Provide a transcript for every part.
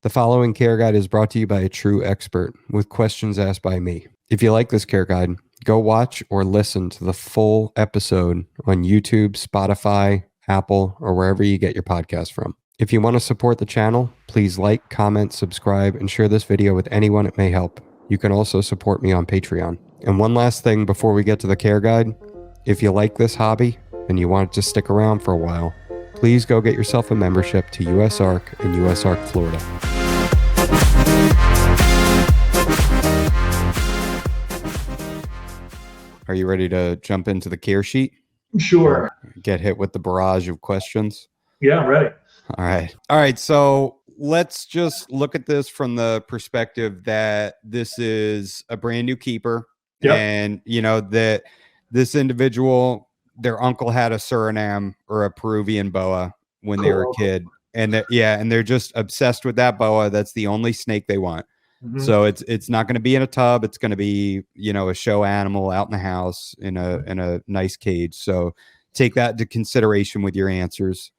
The following care guide is brought to you by a true expert with questions asked by me. If you like this care guide, go watch or listen to the full episode on YouTube, Spotify, Apple, or wherever you get your podcast from. If you want to support the channel, please like, comment, subscribe, and share this video with anyone it may help. You can also support me on Patreon. And one last thing before we get to the care guide, if you like this hobby and you want it to stick around for a while, please go get yourself a membership to USARK in USARK, Florida. Are you ready to jump into the care sheet? Sure. Get hit with the barrage of questions? Yeah, I'm ready. All right. So let's just look at this from the perspective that this is a brand new keeper. Yep. And, you know, that this individual, their uncle had a Surinam or a Peruvian boa when they were a kid. And they're just obsessed with that boa. That's the only snake they want. Mm-hmm. So it's not going to be in a tub. It's going to be, you know, a show animal out in the house in a nice cage. So take that into consideration with your answers,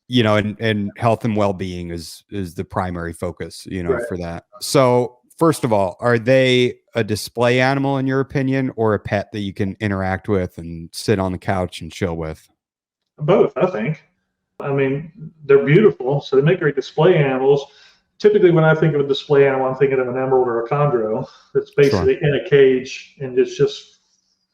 you know, and health and well-being is the primary focus, you know, right, for that. So first of all, are they a display animal in your opinion, or a pet that you can interact with and sit on the couch and chill with? Both, I think. I mean, they're beautiful, so they make great display animals. Typically, when I think of a display animal, I'm thinking of an emerald or a chondro that's basically in a cage and it's just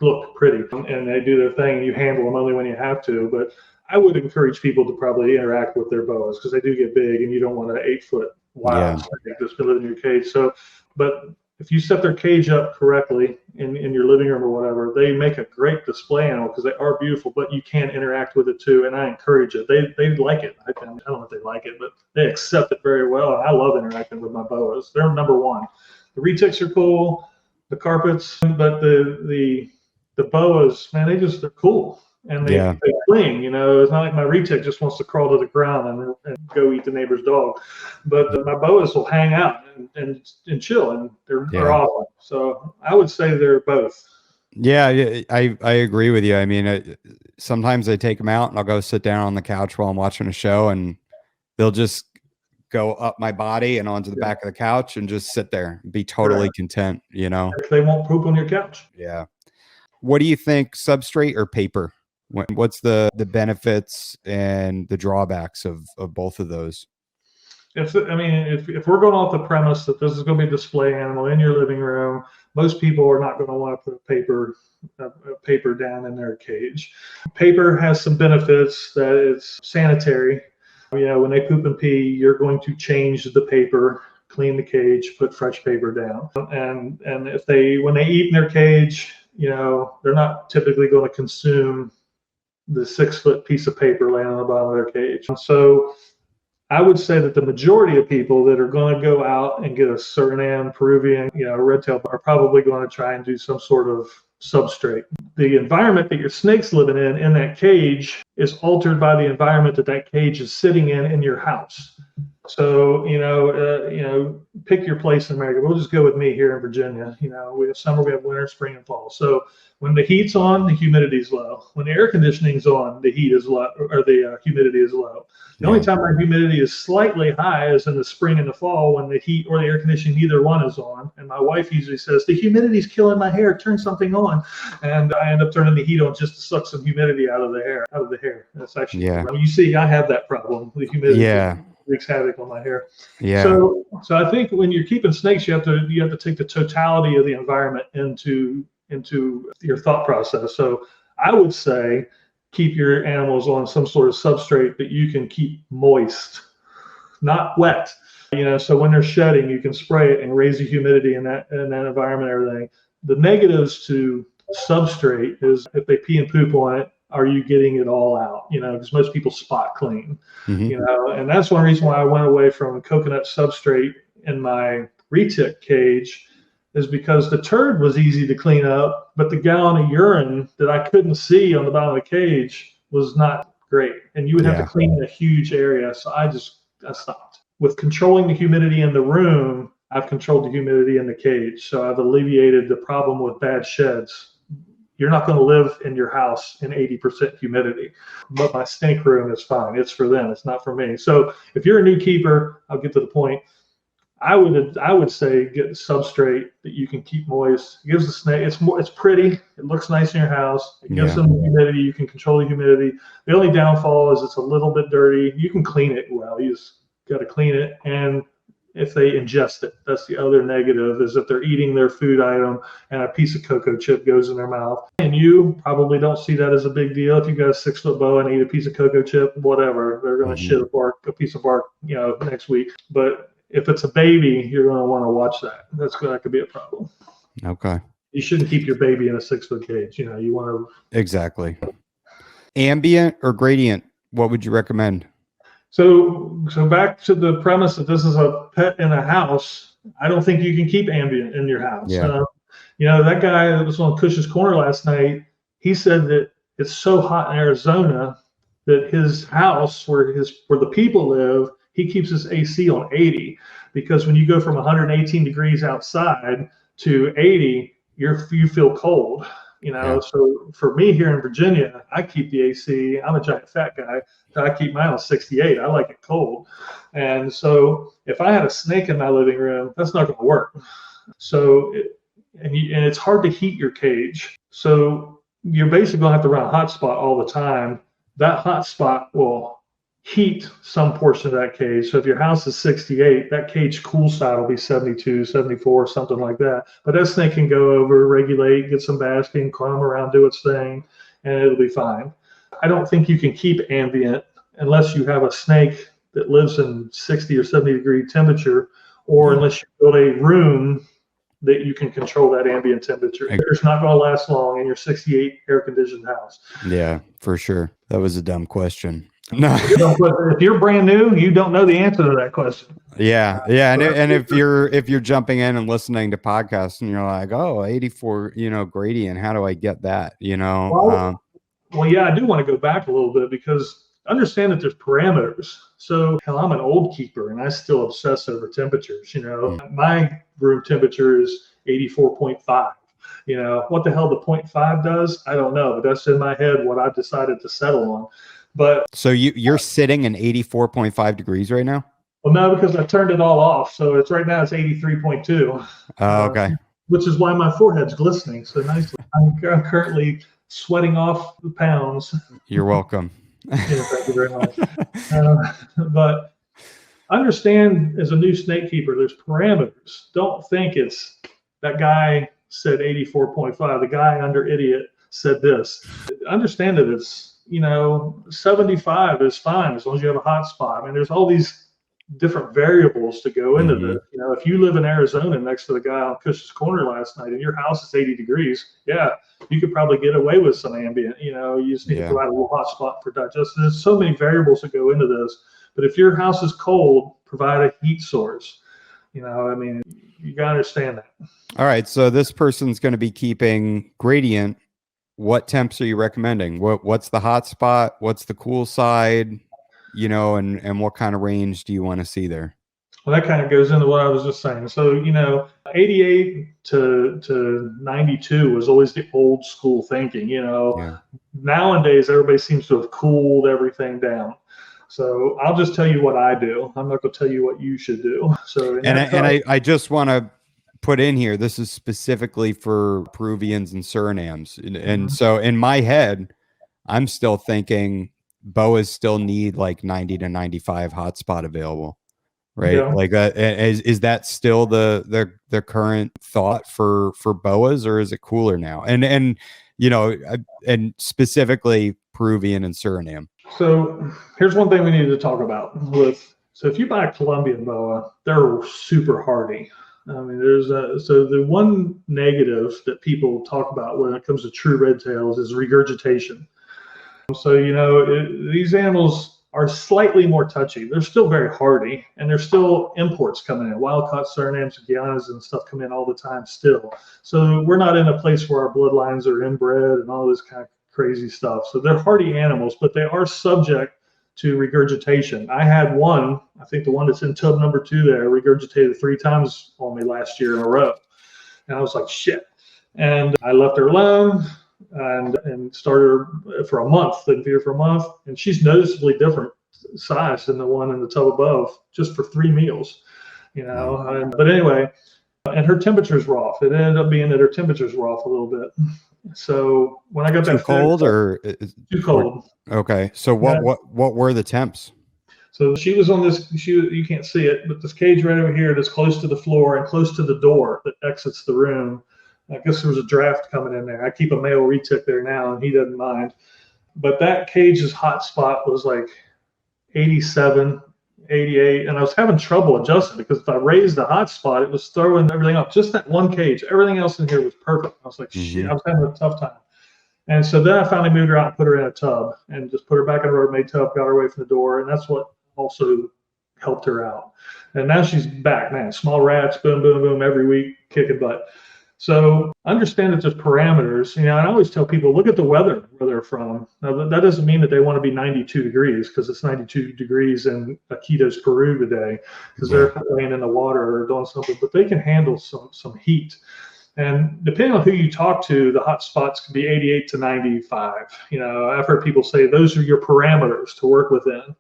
look pretty. And they do their thing. You handle them only when you have to. But I would encourage people to probably interact with their boas because they do get big, and you don't want an 8-foot wild snake that's going to live in your cage. So, but if you set their cage up correctly in your living room or whatever, they make a great display animal because they are beautiful, but you can interact with it too. And I encourage it. They like it. I don't know if they like it, but they accept it very well. And I love interacting with my boas. They're number one. The retics are cool, the carpets, but the boas, man, they're cool. And they cling, you know. It's not like my retic just wants to crawl to the ground and go eat the neighbor's dog. But my boas will hang out and chill, and they're awesome. So I would say they're both. Yeah, I agree with you. I mean, sometimes I take them out and I'll go sit down on the couch while I'm watching a show, and they'll just go up my body and onto the back of the couch and just sit there and be totally content, you know. They won't poop on your couch. Yeah. What do you think, substrate or paper? What's the benefits and the drawbacks of both of those? If we're going off the premise that this is going to be a display animal in your living room, most people are not going to want to put paper down in their cage. Paper has some benefits that it's sanitary. You know, when they poop and pee, you're going to change the paper, clean the cage, put fresh paper down. And when they eat in their cage, you know, they're not typically going to consume the 6-foot piece of paper laying on the bottom of their cage. So I would say that the majority of people that are going to go out and get a Surinam, Peruvian, you know, reptile are probably going to try and do some sort of substrate. The environment that your snake's living in that cage is altered by the environment that cage is sitting in your house. So, you know, pick your place in America. We'll just go with me here in Virginia. You know, we have summer, we have winter, spring, and fall. So when the heat's on, the humidity is low. When the air conditioning's on, the heat is low, or the humidity is low. The only time our humidity is slightly high is in the spring and the fall when the heat or the air conditioning, neither one is on. And my wife usually says, the humidity's killing my hair, turn something on. And I end up turning the heat on just to suck some humidity out of the hair. That's actually, you see, I have that problem, the humidity. Yeah. Wreaks havoc on my hair. Yeah. So I think when you're keeping snakes, you have to take the totality of the environment into your thought process. So I would say keep your animals on some sort of substrate that you can keep moist, not wet. You know, so when they're shedding, you can spray it and raise the humidity in that environment and everything. The negatives to substrate is if they pee and poop on it, are you getting it all out? You know, because most people spot clean, you know, and that's one reason why I went away from coconut substrate in my retic cage, is because the turd was easy to clean up, but the gallon of urine that I couldn't see on the bottom of the cage was not great. And you would have to clean a huge area. So I stopped. With controlling the humidity in the room, I've controlled the humidity in the cage. So I've alleviated the problem with bad sheds. You're not going to live in your house in 80% humidity, but my stink room is fine. It's for them. It's not for me. So if you're a new keeper, I'll get to the point. I would say get substrate that you can keep moist. It gives the snake, it's pretty. It looks nice in your house. It gives them humidity. You can control the humidity. The only downfall is it's a little bit dirty. You can clean it well. You just got to clean it. And if they ingest it, that's the other negative, is if they're eating their food item and a piece of cocoa chip goes in their mouth. And you probably don't see that as a big deal. If you got a 6-foot boa and eat a piece of cocoa chip, whatever, they're going to shit a piece of bark, next week. But if it's a baby, you're going to want to watch that. That could be a problem. Okay. You shouldn't keep your baby in a 6-foot cage. You want to. Exactly. Ambient or gradient, what would you recommend? So back to the premise that this is a pet in a house. I don't think you can keep ambient in your house. Yeah. That guy that was on Cush's Corner last night, he said that it's so hot in Arizona that his house where the people live, he keeps his AC on 80, because when you go from 118 degrees outside to 80, you feel cold. So for me here in Virginia, I keep the AC. I'm a giant fat guy, so I keep mine on 68. I like it cold. And so if I had a snake in my living room, that's not going to work. So, and it's hard to heat your cage. So you're basically going to have to run a hotspot all the time. That hotspot will heat some portion of that cage. So if your house is 68, that cage cool side will be 72, 74, something like that. But that snake can go over, regulate, get some basking, climb around, do its thing, and it'll be fine. I don't think you can keep ambient unless you have a snake that lives in 60 or 70 degree temperature, or unless you build a room that you can control that ambient temperature. It's not going to last long in your 68 air conditioned house. Yeah, for sure. That was a dumb question. No. If you're brand new, you don't know the answer to that question. Yeah. And if you're jumping in and listening to podcasts and you're like, 84, gradient, how do I get that? Well, yeah, I do want to go back a little bit, because understand that there's parameters. So I'm an old keeper and I still obsess over temperatures. My room temperature is 84.5. What the hell the 0.5 does, I don't know, but that's in my head what I've decided to settle on. But so you're sitting in 84.5 degrees right now? Well, no, because I turned it all off. So it's 83.2. Oh, okay. Which is why my forehead's glistening so nicely. I'm currently sweating off the pounds. You're welcome. Thank you very much. But understand, as a new snake keeper, there's parameters. Don't think it's that guy said 84.5. The guy under idiot said this. Understand that it's 75 is fine as long as you have a hot spot. I mean, there's all these different variables to go into this. If you live in Arizona next to the guy on Cush's Corner last night and your house is 80 degrees, you could probably get away with some ambient. You just need to provide a little hot spot for digestion. There's so many variables that go into this. But if your house is cold, provide a heat source. You gotta understand that. All right. So this person's going to be keeping gradient. What temps are you recommending? What's the hot spot? What's the cool side? And what kind of range do you want to see there? Well, that kind of goes into what I was just saying. So, 88 to 92 was always the old school thinking. Nowadays, everybody seems to have cooled everything down. So I'll just tell you what I do. I'm not going to tell you what you should do. So, I just want to put in here, this is specifically for Peruvians and Surinams. And so in my head, I'm still thinking boas still need like 90 to 95 hotspot available, right? Yeah. Like is that still the current thought for boas, or is it cooler now? And specifically Peruvian and Suriname. So here's one thing we need to talk about so if you buy a Colombian boa, they're super hardy. I mean, so the one negative that people talk about when it comes to true red tails is regurgitation. So, these animals are slightly more touchy. They're still very hardy, and there's still imports coming in. Wild-caught Surinams and Guianas and stuff come in all the time still. So we're not in a place where our bloodlines are inbred and all this kind of crazy stuff. So they're hardy animals, but they are subject to regurgitation. I had one, I think the one that's in tub number 2 there, regurgitated 3 times on me last year in a row. And I was like, shit. And I left her alone and started her for a month, didn't feed her for a month. And she's noticeably different size than the one in the tub above, just for 3 meals. But anyway, and her temperatures were off. It ended up being that her temperatures were off a little bit. So when I got too that cold too cold. Okay. So what were the temps? So she was on this, you can't see it, but this cage right over here that's close to the floor and close to the door that exits the room. I guess there was a draft coming in there. I keep a male retic there now, and he doesn't mind. But that cage's hot spot was like 87, 88, and I was having trouble adjusting because if I raised the hot spot, it was throwing everything up. Just that one cage. Everything else in here was perfect. I was like, shit, I was having a tough time. And so then I finally moved her out and put her in a tub and just put her back in a Rubbermaid tub, got her away from the door, and that's what also helped her out. And now she's back, man. Small rats, boom, boom, boom, every week, kicking butt. So understand that there's parameters. And I always tell people, look at the weather where they're from. Now, that doesn't mean that they want to be 92 degrees because it's 92 degrees in Iquitos, Peru today because they're playing in the water or doing something, but they can handle some heat. And depending on who you talk to, the hot spots can be 88 to 95. I've heard people say those are your parameters to work within.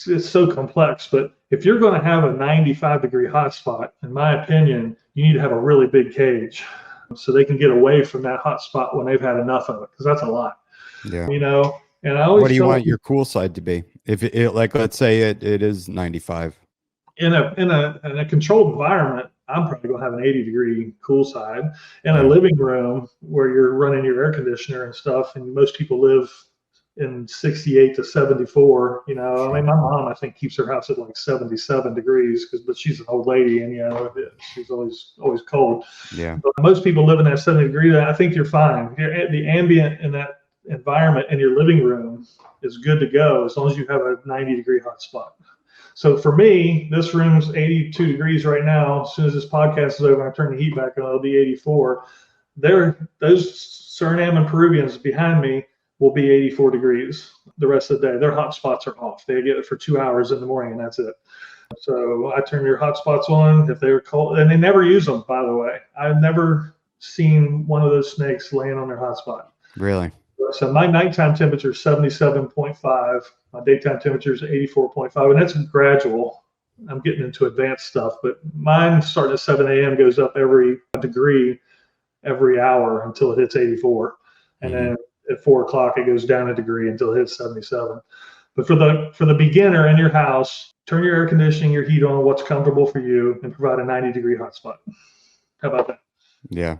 It's so complex, but if you're going to have a 95-degree hot spot, in my opinion, you need to have a really big cage so they can get away from that hot spot when they've had enough of it, because that's a lot. Yeah. And I always what do you want your cool side to be? If it like, let's say it is 95. In a controlled environment, I'm probably going to have an 80-degree cool side. In a living room where you're running your air conditioner and stuff, and most people live in 68 to 74, I mean, my mom, I think, keeps her house at like 77 degrees but she's an old lady and, she's always cold. Yeah. But most people live in that 70 degree. I think you're fine. The ambient in that environment in your living room is good to go as long as you have a 90-degree hot spot. So for me, this room's 82 degrees right now. As soon as this podcast is over, I turn the heat back on, it'll be 84. Those Surinam and Peruvians behind me will be 84 degrees the rest of the day. Their hot spots are off. They get it for 2 hours in the morning, and that's it. So I turn your hot spots on if they're cold, and they never use them, by the way. I've never seen one of those snakes laying on their hot spot. Really? So my nighttime temperature is 77.5. My daytime temperature is 84.5, and that's gradual. I'm getting into advanced stuff, but mine starting at 7 a.m. goes up every degree every hour until it hits 84. And then at 4 o'clock, it goes down a degree until it hits 77. But for the beginner in your house, turn your air conditioning, your heat on, what's comfortable for you, and provide a 90-degree hotspot. How about that? Yeah.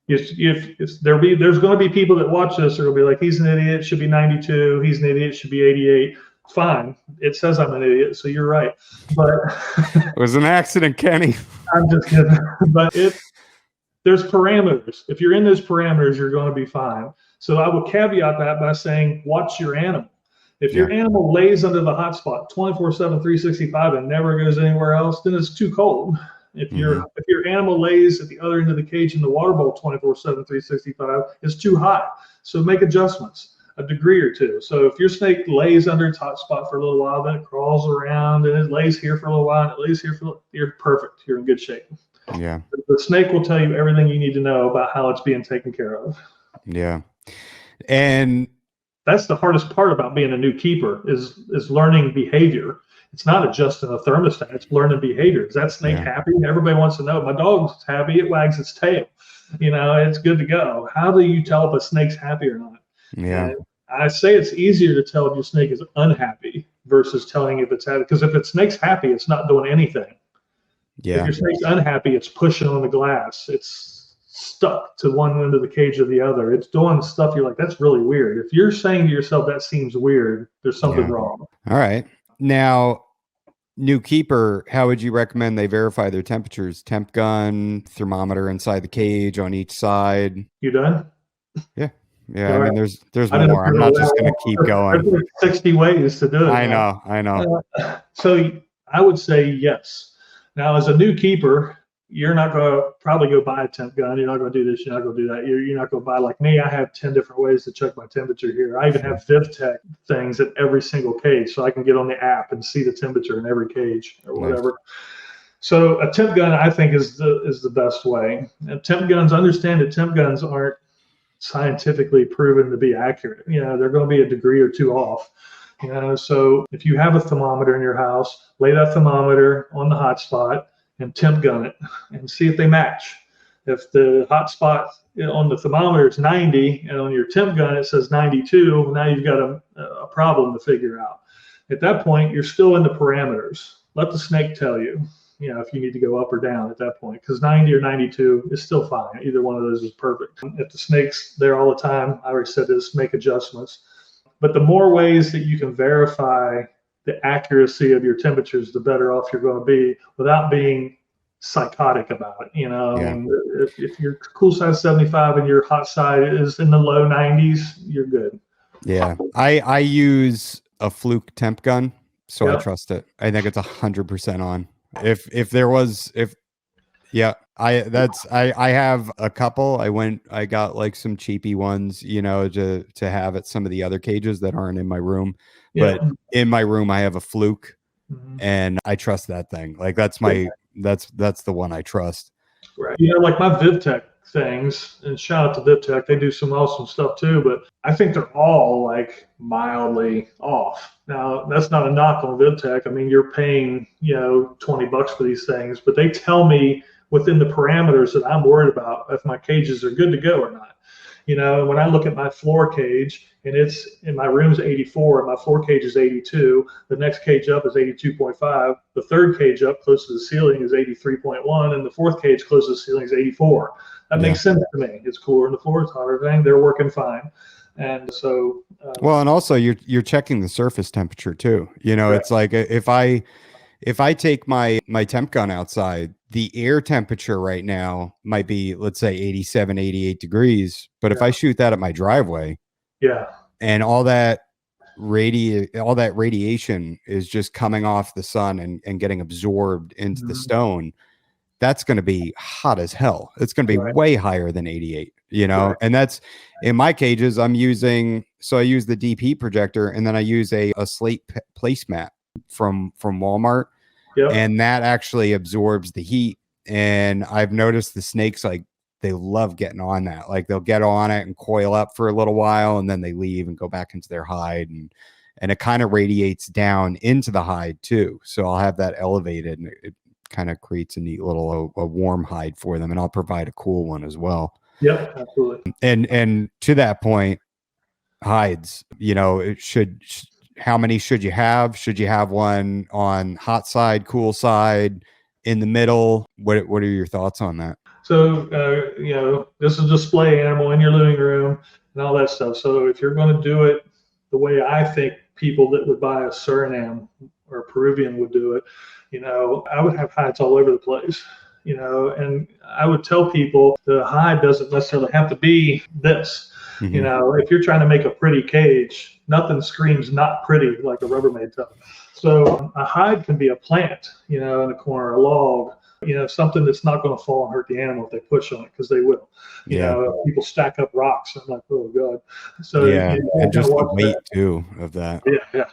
There's going to be people that watch this are going to be like, he's an idiot, should be 92. He's an idiot, should be 88. Fine. It says I'm an idiot, so you're right. But it was an accident, Kenny. I'm just kidding. But there's parameters. If you're in those parameters, you're going to be fine. So I will caveat that by saying, watch your animal. If your animal lays under the hot spot 24/7, 365 and never goes anywhere else, then it's too cold. If your animal lays at the other end of the cage in the water bowl 24/7, 365, it's too hot. So make adjustments, a degree or two. So if your snake lays under its hot spot for a little while, then it crawls around and it lays here for a little while, and it lays here you're perfect. You're in good shape. Yeah. The snake will tell you everything you need to know about how it's being taken care of. Yeah. And that's the hardest part about being a new keeper is learning behavior. It's not adjusting a thermostat, it's learning behavior. Is that snake happy? Everybody wants to know. My dog's happy, it wags its tail. It's good to go. How do you tell if a snake's happy or not? Yeah. And I say it's easier to tell if your snake is unhappy versus telling if it's happy. Because if a snake's happy, it's not doing anything. Yeah. If your snake's unhappy, it's pushing on the glass. It's stuck to one end of the cage or the other. It's doing stuff you're like, that's really weird. If you're saying to yourself, that seems weird, there's something wrong. All right. Now, new keeper, how would you recommend they verify their temperatures? Temp gun, thermometer inside the cage on each side. You done? Yeah. Yeah. I mean, there's more. I'm not just going to keep going. There's 60 ways to do it. I know. So I would say yes. Now, as a new keeper, you're not going to probably go buy a temp gun. You're not going to do this. You're not going to do that. You're not going to buy, like me, I have 10 different ways to check my temperature here. I even have VivTech things at every single cage, so I can get on the app and see the temperature in every cage or whatever. Nice. So a temp gun, I think, is the best way. And temp guns, understand that temp guns aren't scientifically proven to be accurate. They're going to be a degree or two off. So if you have a thermometer in your house, lay that thermometer on the hot spot and temp gun it and see if they match. If the hot spot on the thermometer is 90 and on your temp gun it says 92, now you've got a problem to figure out. At that point, you're still in the parameters. Let the snake tell you, if you need to go up or down at that point, because 90 or 92 is still fine. Either one of those is perfect. If the snake's there all the time, I already said this, make adjustments. But the more ways that you can verify the accuracy of your temperatures, the better off you're going to be without being psychotic about it. Yeah. If your cool side is 75 and your hot side is in the low 90s, you're good. Yeah. I use a Fluke temp gun, so Yep. I trust it. I think it's 100% on. I have a couple. I got like some cheapy ones, to have at some of the other cages that aren't in my room. Yeah. But in my room I have a Fluke, Mhm. and I trust that thing. Like that's the one I trust. Right. Like my VivTech things, and shout out to VivTech, they do some awesome stuff too, but I think they're all like mildly off. Now, that's not a knock on VivTech. I mean, you're paying, $20 for these things, but they tell me within the parameters that I'm worried about if my cages are good to go or not. When I look at my floor cage and it's in my room's 84 and my floor cage is 82, the next cage up is 82.5, the third cage up close to the ceiling is 83.1, and the fourth cage close to the ceiling is 84. That makes sense to me. It's cooler on the floor, it's hotter, everything. They're working fine. And so, well, and also you're checking the surface temperature too. Right. It's like if I take my temp gun outside, the air temperature right now might be, let's say 87, 88 degrees. But if I shoot that at my driveway, and all that radiation is just coming off the sun and getting absorbed into the stone, that's going to be hot as hell. It's going to be way higher than 88, and that's in my cages. I use the DP projector, and then I use a slate placemat from Walmart. Yep. And that actually absorbs the heat. And I've noticed the snakes, like, they love getting on that. Like, they'll get on it and coil up for a little while, and then they leave and go back into their hide. And it kind of radiates down into the hide too. So I'll have that elevated, and it kind of creates a neat little a warm hide for them. And I'll provide a cool one as well. Yep, absolutely. And to that point, hides, how many should you have? Should you have one on hot side, cool side, in the middle? What are your thoughts on that? So, this is a display animal in your living room and all that stuff. So if you're going to do it the way I think people that would buy a Surinam or a Peruvian would do it, I would have hides all over the place. And I would tell people the hide doesn't necessarily have to be this. Mm-hmm. If you're trying to make a pretty cage, nothing screams not pretty like a Rubbermaid tub. So a hide can be a plant, in the corner, a log, something that's not going to fall and hurt the animal if they push on it, because they will. People stack up rocks. I'm like, oh God. So and just the weight too of that. Yeah.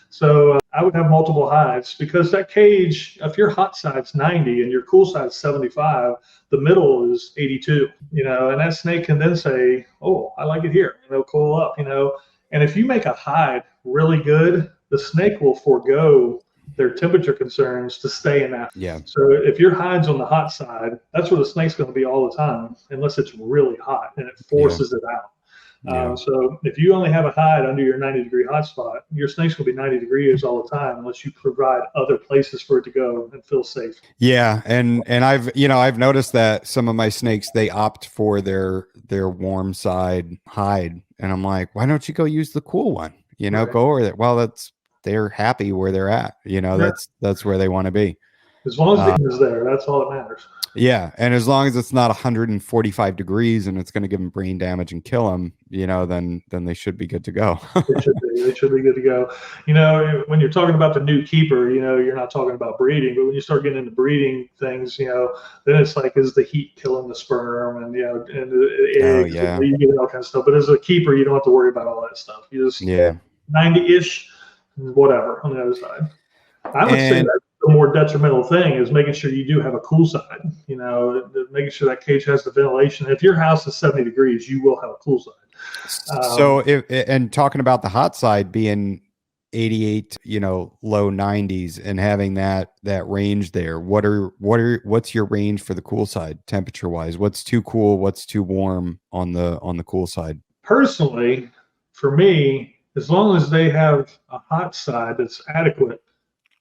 So I would have multiple hides, because that cage, if your hot side's 90 and your cool side's 75, the middle is 82, and that snake can then say, oh, I like it here, and they'll coil up, and if you make a hide really good, the snake will forego their temperature concerns to stay in that. Yeah. So if your hide's on the hot side, that's where the snake's going to be all the time, unless it's really hot and it forces it out. So if you only have a hide under your 90-degree hot spot, your snake's will be 90 degrees all the time, unless you provide other places for it to go and feel safe. Yeah, and I've noticed that some of my snakes, they opt for their warm side hide, and I'm like, why don't you go use the cool one? Go over there. Well, they're happy where they're at. That's where they want to be. As long as the heat is there, that's all that matters. Yeah, and as long as it's not 145 degrees and it's going to give them brain damage and kill them, then they should be good to go. They should be good to go. When you're talking about the new keeper, you're not talking about breeding, but when you start getting into breeding things, then it's like, is the heat killing the sperm, and and the eggs, and you get all kinds of stuff. But as a keeper, you don't have to worry about all that stuff. You just 90-ish, whatever on the other side. I would say that the more detrimental thing is making sure you do have a cool side, making sure that cage has the ventilation. If your house is 70 degrees, you will have a cool side. So and talking about the hot side being 88, low 90s and having that range there. What's your range for the cool side temperature wise? What's too cool? What's too warm on the cool side? Personally, for me, as long as they have a hot side that's adequate,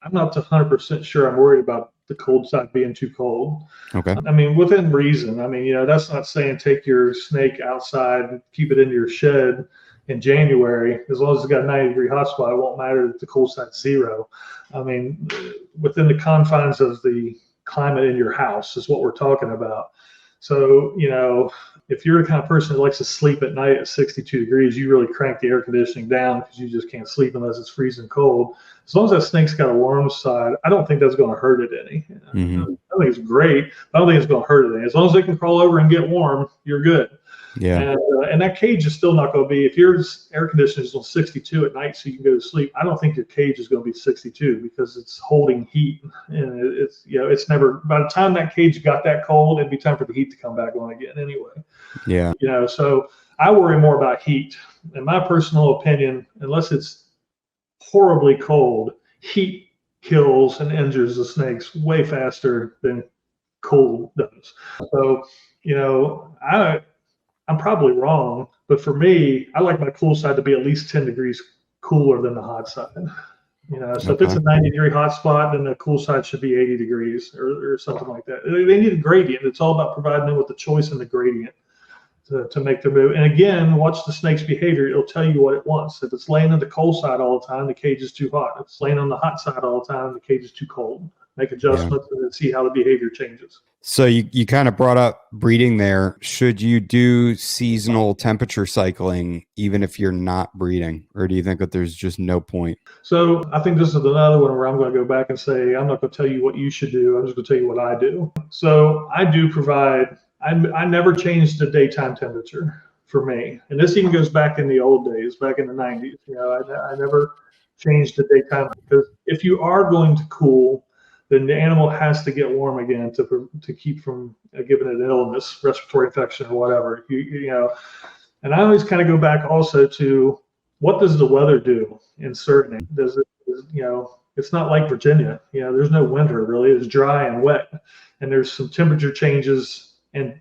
I'm not 100% sure I'm worried about the cold side being too cold. Okay. I mean, within reason. I mean, that's not saying take your snake outside and keep it in your shed in January. As long as it's got a 90-degree hot spot, it won't matter that the cold side's 0. I mean, within the confines of the climate in your house is what we're talking about. So, if you're the kind of person that likes to sleep at night at 62 degrees, you really crank the air conditioning down because you just can't sleep unless it's freezing cold. As long as that snake's got a warm side, I don't think that's going to hurt it any. Mm-hmm. I think it's great, but I don't think it's going to hurt it any. As long as they can crawl over and get warm, you're good. Yeah. And that cage is still not going to be, if your air conditioner is on 62 at night so you can go to sleep, I don't think your cage is going to be 62 because it's holding heat. And it's never, by the time that cage got that cold, it'd be time for the heat to come back on again anyway. Yeah. So I worry more about heat. In my personal opinion, unless it's horribly cold, heat kills and injures the snakes way faster than cold does. So, I'm probably wrong, but for me, I like my cool side to be at least 10 degrees cooler than the hot side. So if it's a 90-degree hot spot, then the cool side should be 80 degrees or something like that. They need a gradient. It's all about providing them with the choice in the gradient to make their move. And again, watch the snake's behavior. It'll tell you what it wants. If it's laying on the cold side all the time, the cage is too hot. If it's laying on the hot side all the time, the cage is too cold. Make adjustments and then see how the behavior changes. So you kind of brought up breeding there. Should you do seasonal temperature cycling even if you're not breeding, or do you think that there's just no point? So I think this is another one where I'm going to go back and say, I'm not going to tell you what you should do. I'm just going to tell you what I do. So I do provide, I never changed the daytime temperature for me. And this even goes back in the old days, back in the 90s. I never changed the daytime because if you are going to cool, then the animal has to get warm again to keep from giving it an illness, respiratory infection or whatever. And I always kind of go back also to what does the weather do in Suriname? It's not like Virginia. There's no winter really. It's dry and wet, and there's some temperature changes and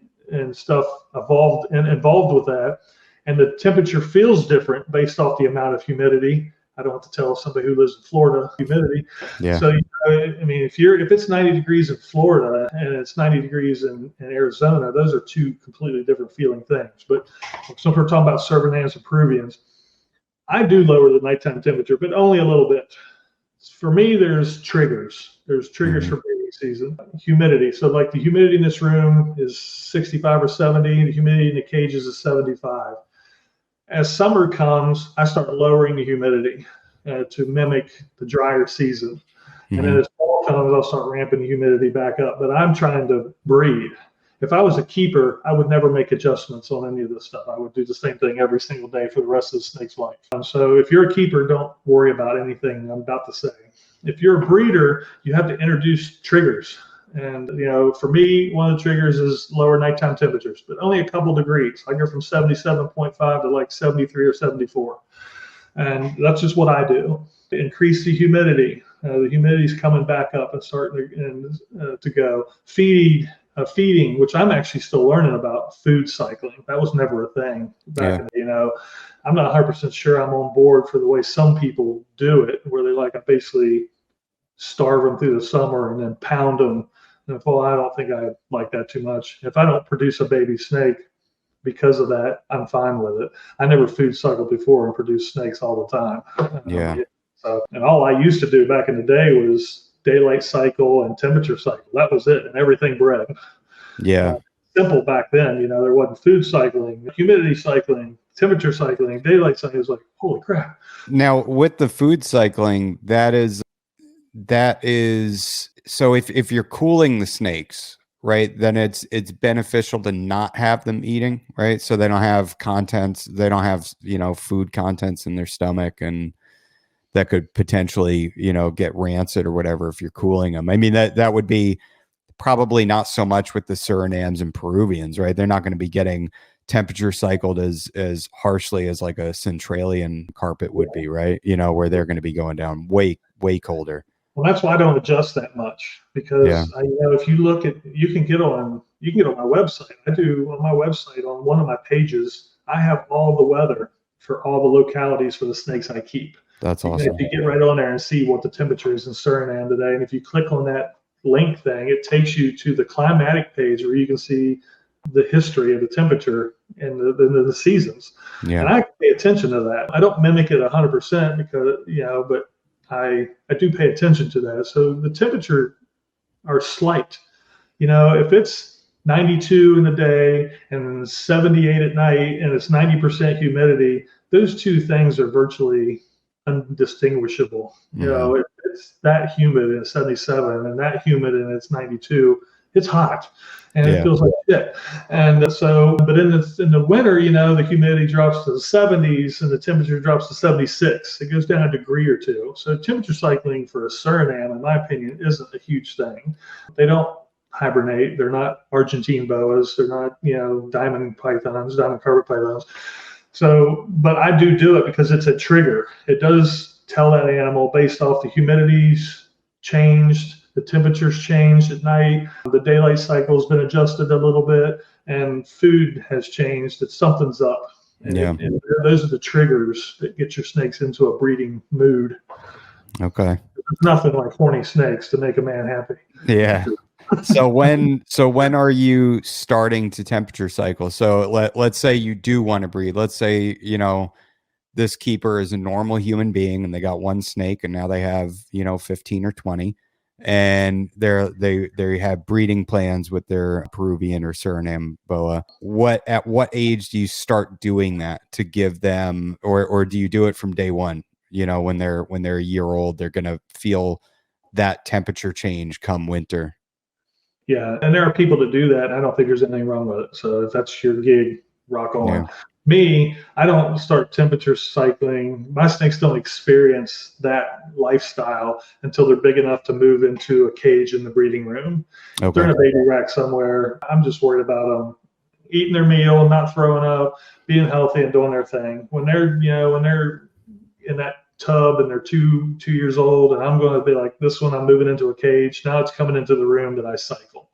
stuff involved with that, and the temperature feels different based off the amount of humidity. I don't have to tell somebody who lives in Florida humidity. Yeah. So I mean, if it's 90 degrees in Florida and it's 90 degrees in Arizona, those are two completely different feeling things. But so if we're talking about Surinamese and Peruvians, I do lower the nighttime temperature, but only a little bit. For me, there's triggers. There's triggers for breeding season. Humidity. So like the humidity in this room is 65 or 70. The humidity in the cages is 75. As summer comes, I start lowering the humidity to mimic the drier season. Mm-hmm. And then as fall comes, I'll start ramping the humidity back up. But I'm trying to breed. If I was a keeper, I would never make adjustments on any of this stuff. I would do the same thing every single day for the rest of the snake's life. So if you're a keeper, don't worry about anything I'm about to say. If you're a breeder, you have to introduce triggers. And, for me, one of the triggers is lower nighttime temperatures, but only a couple degrees. I go from 77.5 to like 73 or 74. And that's just what I do. Increase the humidity. The humidity's coming back up and starting to go. Feeding, which I'm actually still learning about food cycling. That was never a thing back in the, I'm not 100% sure I'm on board for the way some people do it, where they basically starve them through the summer and then pound them. And I don't think I like that too much. If I don't produce a baby snake because of that, I'm fine with it. I never food cycled before and produced snakes all the time. Yeah. And all I used to do back in the day was daylight cycle and temperature cycle. That was it, and everything bred. Yeah. Simple back then. There wasn't food cycling, humidity cycling, temperature cycling, daylight cycling. It was like, holy crap. Now with the food cycling, that is so if you're cooling the snakes, right, then it's beneficial to not have them eating, right? So they don't have food contents in their stomach, and that could potentially, get rancid or whatever if you're cooling them. I mean, that would be probably not so much with the Surinams and Peruvians, right? They're not going to be getting temperature cycled as harshly as like a Centralian carpet would be, right? You know, where they're going to be going down way colder. Well, that's why I don't adjust that much, because you know, if you look at, you can get on my website. I do on my website, on one of my pages, I have all the weather for all the localities for the snakes I keep. That's awesome. If you get right on there and see what the temperature is in Surinam today, and if you click on that link thing, it takes you to the climatic page where you can see the history of the temperature and the seasons. And I pay attention to that. I don't mimic it 100% because, you know, but I do pay attention to that. So the temperature are slight. You know, if it's 92 in the day and 78 at night and it's 90% humidity, those two things are virtually undistinguishable. You know, if it's that humid and it's 77 and that humid and it's 92, it's hot and it feels like shit. And so, but in the winter, you know, the humidity drops to the 70s and the temperature drops to 76. It goes down a degree or two. So temperature cycling for a Suriname, in my opinion, isn't a huge thing. They don't hibernate. They're not Argentine boas. They're not, you know, diamond carpet pythons. So, but I do it because it's a trigger. It does tell that animal based off the humidities changed, the temperatures changed at night, the daylight cycle has been adjusted a little bit, and food has changed. That something's up. And those are the triggers that get your snakes into a breeding mood. Okay. There's nothing like horny snakes to make a man happy. Yeah. So when are you starting to temperature cycle? So let's say you do want to breed. Let's say, you know, this keeper is a normal human being and they got one snake and now they have, you know, 15 or 20, and they have breeding plans with their Peruvian or Surinam boa. At what age do you start doing that to give them, or do you do it from day one? You know, when they're a year old, they're going to feel that temperature change come winter. Yeah, and there are people that do that. I don't think there's anything wrong with it. So if that's your gig, rock on. Yeah. Me, I don't start temperature cycling. My snakes don't experience that lifestyle until they're big enough to move into a cage in the breeding room. If they're in a baby rack somewhere, I'm just worried about them eating their meal, not throwing up, being healthy and doing their thing. When they're in that tub and they're two years old, and I'm going to be like, this one, I'm moving into a cage. Now it's coming into the room that I cycle.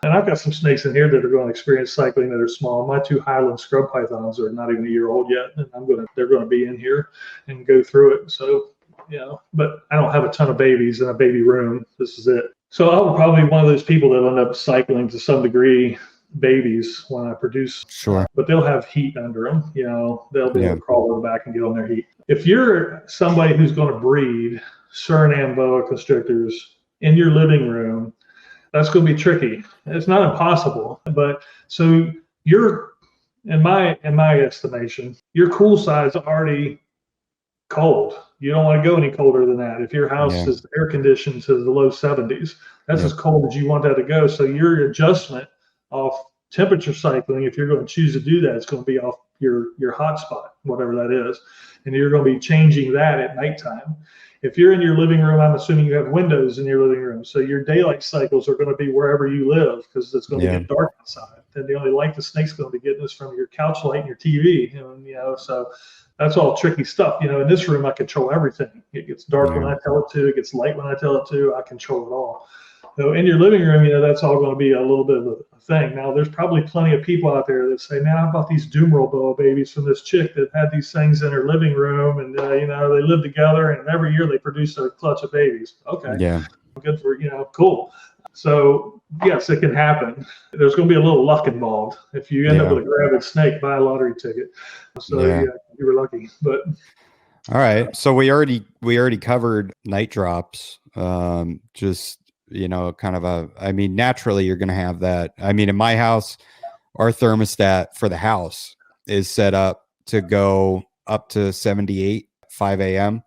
And I've got some snakes in here that are going to experience cycling that are small. My two Highland scrub pythons are not even a year old yet, and they're going to be in here and go through it. So, you know, but I don't have a ton of babies in a baby room. This is it. So I'm probably one of those people that end up cycling to some degree babies when I produce. Sure. But they'll have heat under them. You know, they'll be able to crawl over the back and get on their heat. If you're somebody who's going to breed Suriname boa constrictors in your living room, that's going to be tricky. It's not impossible, but so you're, in my estimation, your cool side's already cold. You don't want to go any colder than that. If your house is air conditioned to the low 70s, that's as cold as you want that to go. So your adjustment off temperature cycling, if you're going to choose to do that, it's going to be off your hot spot, whatever that is, and you're going to be changing that at nighttime. If you're in your living room, I'm assuming you have windows in your living room, so your daylight cycles are going to be wherever you live, because it's going to get dark outside. And the only light the snake's going to be getting is from your couch light and your TV. And, you know, so that's all tricky stuff. You know, in this room, I control everything. It gets dark when I tell it to. It gets light when I tell it to. I control it all. So in your living room, you know, that's all going to be a little bit of a thing. Now, there's probably plenty of people out there that say, man, how about these Dumeral boa babies from this chick that had these things in her living room, and, you know, they live together, and every year they produce a clutch of babies. Okay. Yeah. Good for, you know, cool. So, yes, it can happen. There's going to be a little luck involved. If you end up with a gravid snake, buy a lottery ticket. So, you were lucky. But all right. So we already covered night drops. Just, you know, kind of I mean, naturally you're going to have that. I mean, in my house, our thermostat for the house is set up to go up to 78, 5 a.m.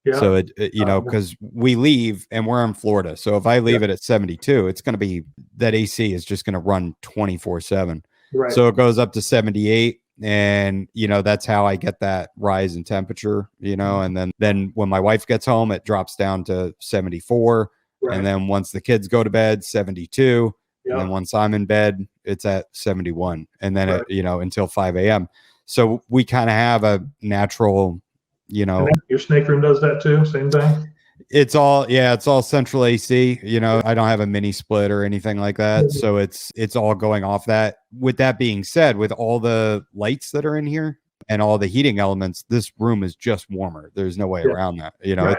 Yeah. So it you know, because we leave and we're in Florida. So if I leave it at 72, it's going to be, that AC is just going to run 24/7. Right. So it goes up to 78. And, you know, that's how I get that rise in temperature, you know, and then when my wife gets home, it drops down to 74. Right. And then once the kids go to bed, 72. Yep. And then once I'm in bed, it's at 71, and then until 5 a.m. So we kind of have a natural, And your snake room does that too, same thing. It's all central AC. I don't have a mini split or anything like that. So it's all going off that. With that being said, with all the lights that are in here and all the heating elements, this room is just warmer. There's no way around that. Right.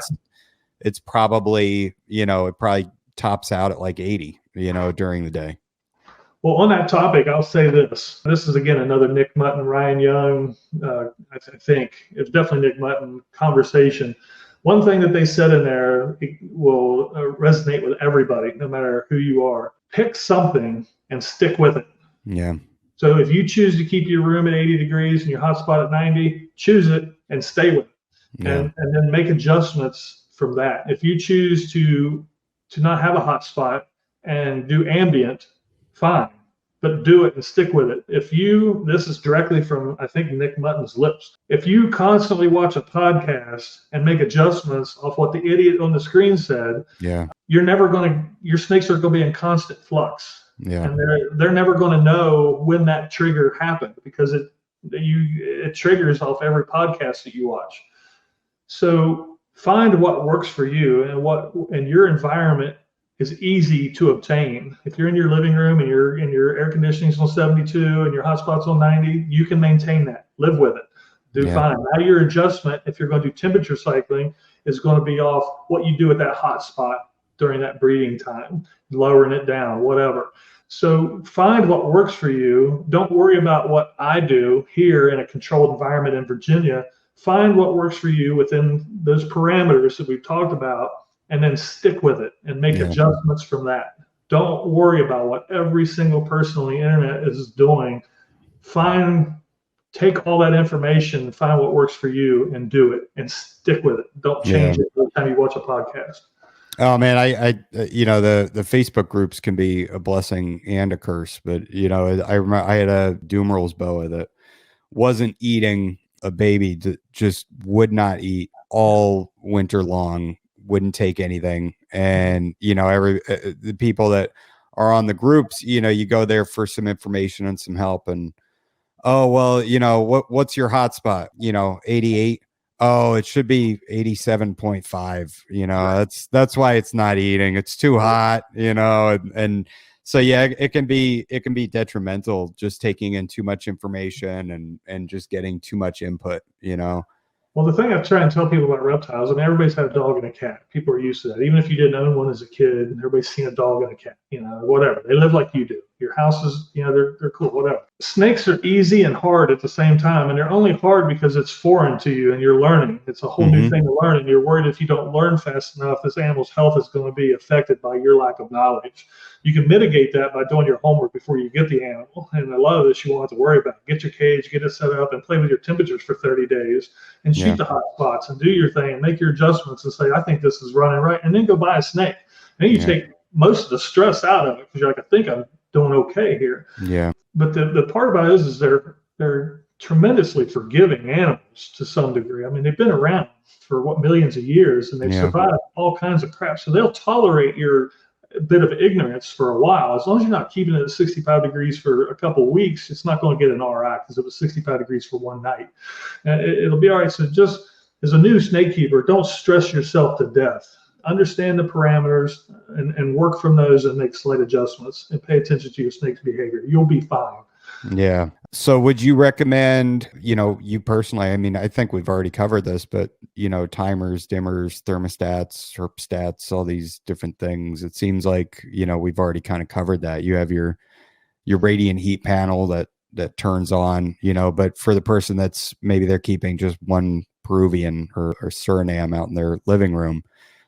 It's probably, it probably tops out at like 80, during the day. Well, on that topic, I'll say this. This is, again, another Nick Mutton, Ryan Young, I think. It's definitely Nick Mutton conversation. One thing that they said in there will resonate with everybody, no matter who you are. Pick something and stick with it. Yeah. So if you choose to keep your room at 80 degrees and your hotspot at 90, choose it and stay with it. Yeah. And then make adjustments from that. If you choose to not have a hotspot and do ambient, fine, but do it and stick with it. This is directly from, I think, Nick Mutton's lips. If you constantly watch a podcast and make adjustments off what the idiot on the screen said, your snakes are going to be in constant flux. Yeah. And they're never going to know when that trigger happened, because it triggers off every podcast that you watch. So find what works for you and your environment is easy to obtain. If you're in your living room and your air conditioning's on 72 and your hotspot's on 90, you can maintain that. Live with it. Do fine. Now your adjustment, if you're going to do temperature cycling, is going to be off what you do at that hotspot during that breeding time, lowering it down, whatever. So find what works for you. Don't worry about what I do here in a controlled environment in Virginia. Find what works for you within those parameters that we've talked about, and then stick with it and make adjustments from that. Don't worry about what every single person on the internet is doing. Take all that information, find what works for you, and do it, and stick with it. Don't change it every time you watch a podcast. Oh man, I the Facebook groups can be a blessing and a curse, but I remember I had a Doomerals boa that wasn't eating a baby, that just would not eat all winter long. Wouldn't take anything. And the people that are on the groups, you go there for some information and some help, and what's your hotspot? 88. Oh, it should be 87.5. That's why it's not eating. It's too hot, and so it can be detrimental, just taking in too much information and just getting too much input, Well, the thing I try and tell people about reptiles, I mean, everybody's had a dog and a cat. People are used to that. Even if you didn't own one as a kid, everybody's seen a dog and a cat, whatever. They live like you do. Your houses, they're cool, whatever. Snakes are easy and hard at the same time, and they're only hard because it's foreign to you and you're learning. It's a whole new thing to learn, and you're worried if you don't learn fast enough, this animal's health is going to be affected by your lack of knowledge. You can mitigate that by doing your homework before you get the animal, and a lot of this you won't have to worry about. Get your cage, get it set up, and play with your temperatures for 30 days, and shoot the hot spots, and do your thing, and make your adjustments, and say, I think this is running right, and then go buy a snake. And then you take most of the stress out of it, because you're like, I think I'm doing okay here. Yeah. But the part about it is they're tremendously forgiving animals to some degree. I mean, they've been around for millions of years, and they've survived all kinds of crap. So they'll tolerate your bit of ignorance for a while. As long as you're not keeping it at 65 degrees for a couple of weeks, it's not going to get an RI because it was 65 degrees for one night. It'll be all right. So just as a new snake keeper, don't stress yourself to death. Understand the parameters and work from those and make slight adjustments and pay attention to your snake's behavior. You'll be fine. Yeah. So would you recommend, you personally, I mean, I think we've already covered this, but, timers, dimmers, thermostats, herpstats, all these different things. It seems like, we've already kind of covered that. You have your radiant heat panel that turns on, but for the person that's maybe they're keeping just one Peruvian or Surinam out in their living room,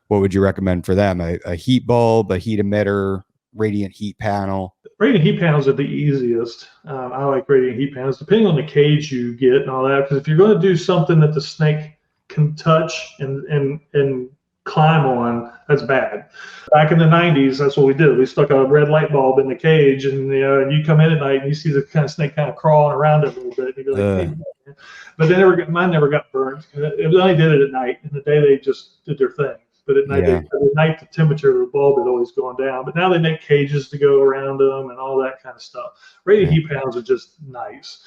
what would you recommend for them? A heat bulb, a heat emitter, radiant heat panel? Radiant heat panels are the easiest. I like radiant heat panels, depending on the cage you get and all that. Because if you're going to do something that the snake can touch and climb on, that's bad. Back in the 90s, that's what we did. We stuck a red light bulb in the cage, and you come in at night and you see the kind of snake kind of crawling around it a little bit. And you'd be like, hey. But mine never got burned. It only did it at night. In the day, they just did their thing. But at night, the temperature of the bulb had always gone down. But now they make cages to go around them and all that kind of stuff. Radiant heat panels are just nice.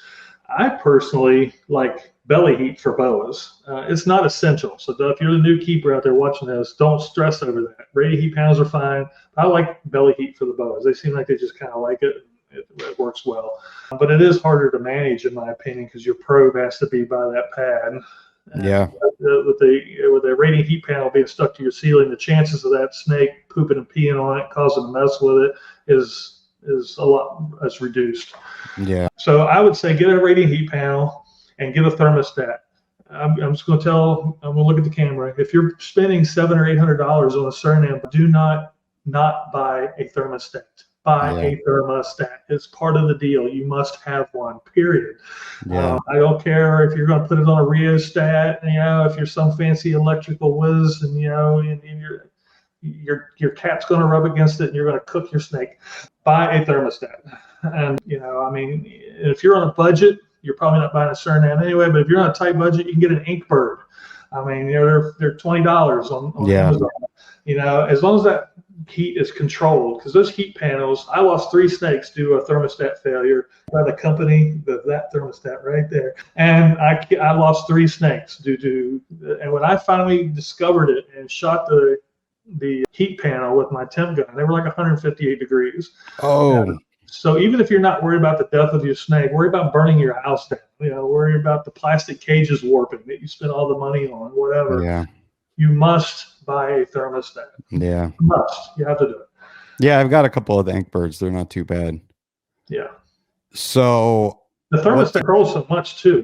I personally like belly heat for boas. It's not essential. So if you're the new keeper out there watching this, don't stress over that. Radiant heat panels are fine. I like belly heat for the boas. They seem like they just kind of like it. It works well. But it is harder to manage, in my opinion, because your probe has to be by that pad. Yeah. With the radiant heat panel being stuck to your ceiling, the chances of that snake pooping and peeing on it, causing a mess with it, is a lot less reduced. Yeah. So I would say get a radiant heat panel and get a thermostat. I'm just going to I'm going to look at the camera. If you're spending $700 or $800 on a Surinam, do not buy a thermostat. Buy a thermostat. It's part of the deal. You must have one, period. Yeah. I don't care if you're going to put it on a rheostat, if you're some fancy electrical whiz and, and your cat's going to rub against it and you're going to cook your snake. Buy a thermostat. And, if you're on a budget, you're probably not buying a Surinam anyway, but if you're on a tight budget, you can get an ink bird. They're $20 on Amazon. As long as that heat is controlled, because those heat panels, I lost 3 snakes due to a thermostat failure by the company, that thermostat right there. And I lost 3 snakes and when I finally discovered it and shot the heat panel with my temp gun, they were like 158 degrees. Oh. So even if you're not worried about the death of your snake, worry about burning your house down. Worry about the plastic cages warping that you spent all the money on, whatever. Yeah. You must buy a thermostat. Yeah. You must. You have to do it. Yeah, I've got a couple of the ink birds. They're not too bad. Yeah. So the thermostat controls so much too.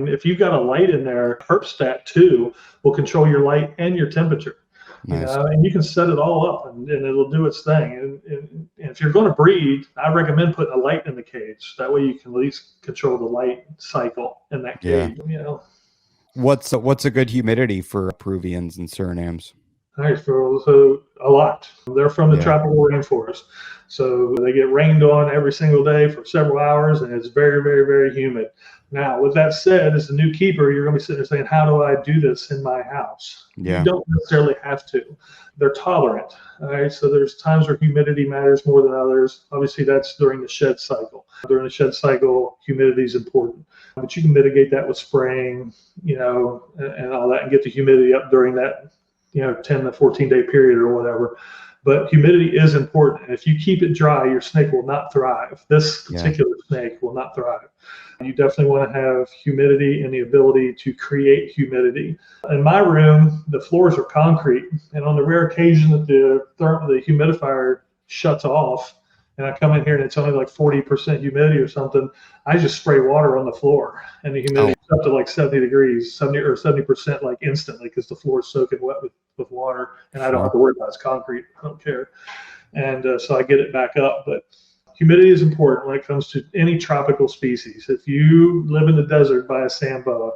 If you've got a light in there, herpstat 2 will control your light and your temperature. Nice. And you can set it all up and it'll do its thing. And if you're going to breed, I recommend putting a light in the cage. That way you can at least control the light cycle in that cage. Yeah. What's a good humidity for Peruvians and Surinams? Nice. So a lot. They're from the tropical rainforest. So they get rained on every single day for several hours, and it's very, very, very humid. Now, with that said, as a new keeper, you're going to be sitting there saying, how do I do this in my house? Yeah. You don't necessarily have to. They're tolerant. All right. So there's times where humidity matters more than others. Obviously, that's during the shed cycle. During the shed cycle, humidity is important. But you can mitigate that with spraying, and all that, and get the humidity up during that, 10 to 14 day period or whatever. But humidity is important. And if you keep it dry, your snake will not thrive. This particular snake will not thrive. You definitely want to have humidity and the ability to create humidity. In my room, the floors are concrete. And on the rare occasion that the humidifier shuts off, and I come in here and it's only like 40% humidity or something, I just spray water on the floor. And the humidity is up to like 70 degrees, 70% like instantly, because the floor is soaking wet with water. And I don't have to worry about it. It's concrete. I don't care. And so I get it back up. But humidity is important when it comes to any tropical species. If you live in the desert, buy a sand boa,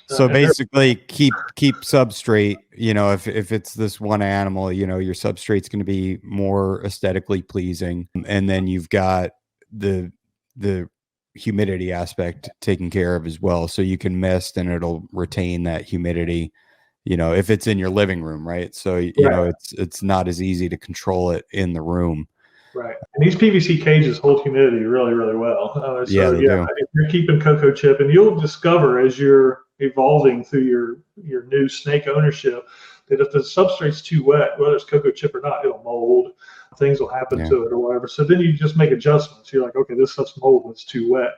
so basically keep substrate, if it's this one animal, your substrate's going to be more aesthetically pleasing. And then you've got the humidity aspect taken care of as well. So you can mist and it'll retain that humidity, if it's in your living room, right? So, it's not as easy to control it in the room. Right. And these PVC cages hold humidity really, really well. They do. If you're keeping cocoa chip, and you'll discover as you're evolving through your new snake ownership, that if the substrate's too wet, whether it's cocoa chip or not, it'll mold. Things will happen to it or whatever. So then you just make adjustments. You're like, okay, this stuff's mold, it's too wet,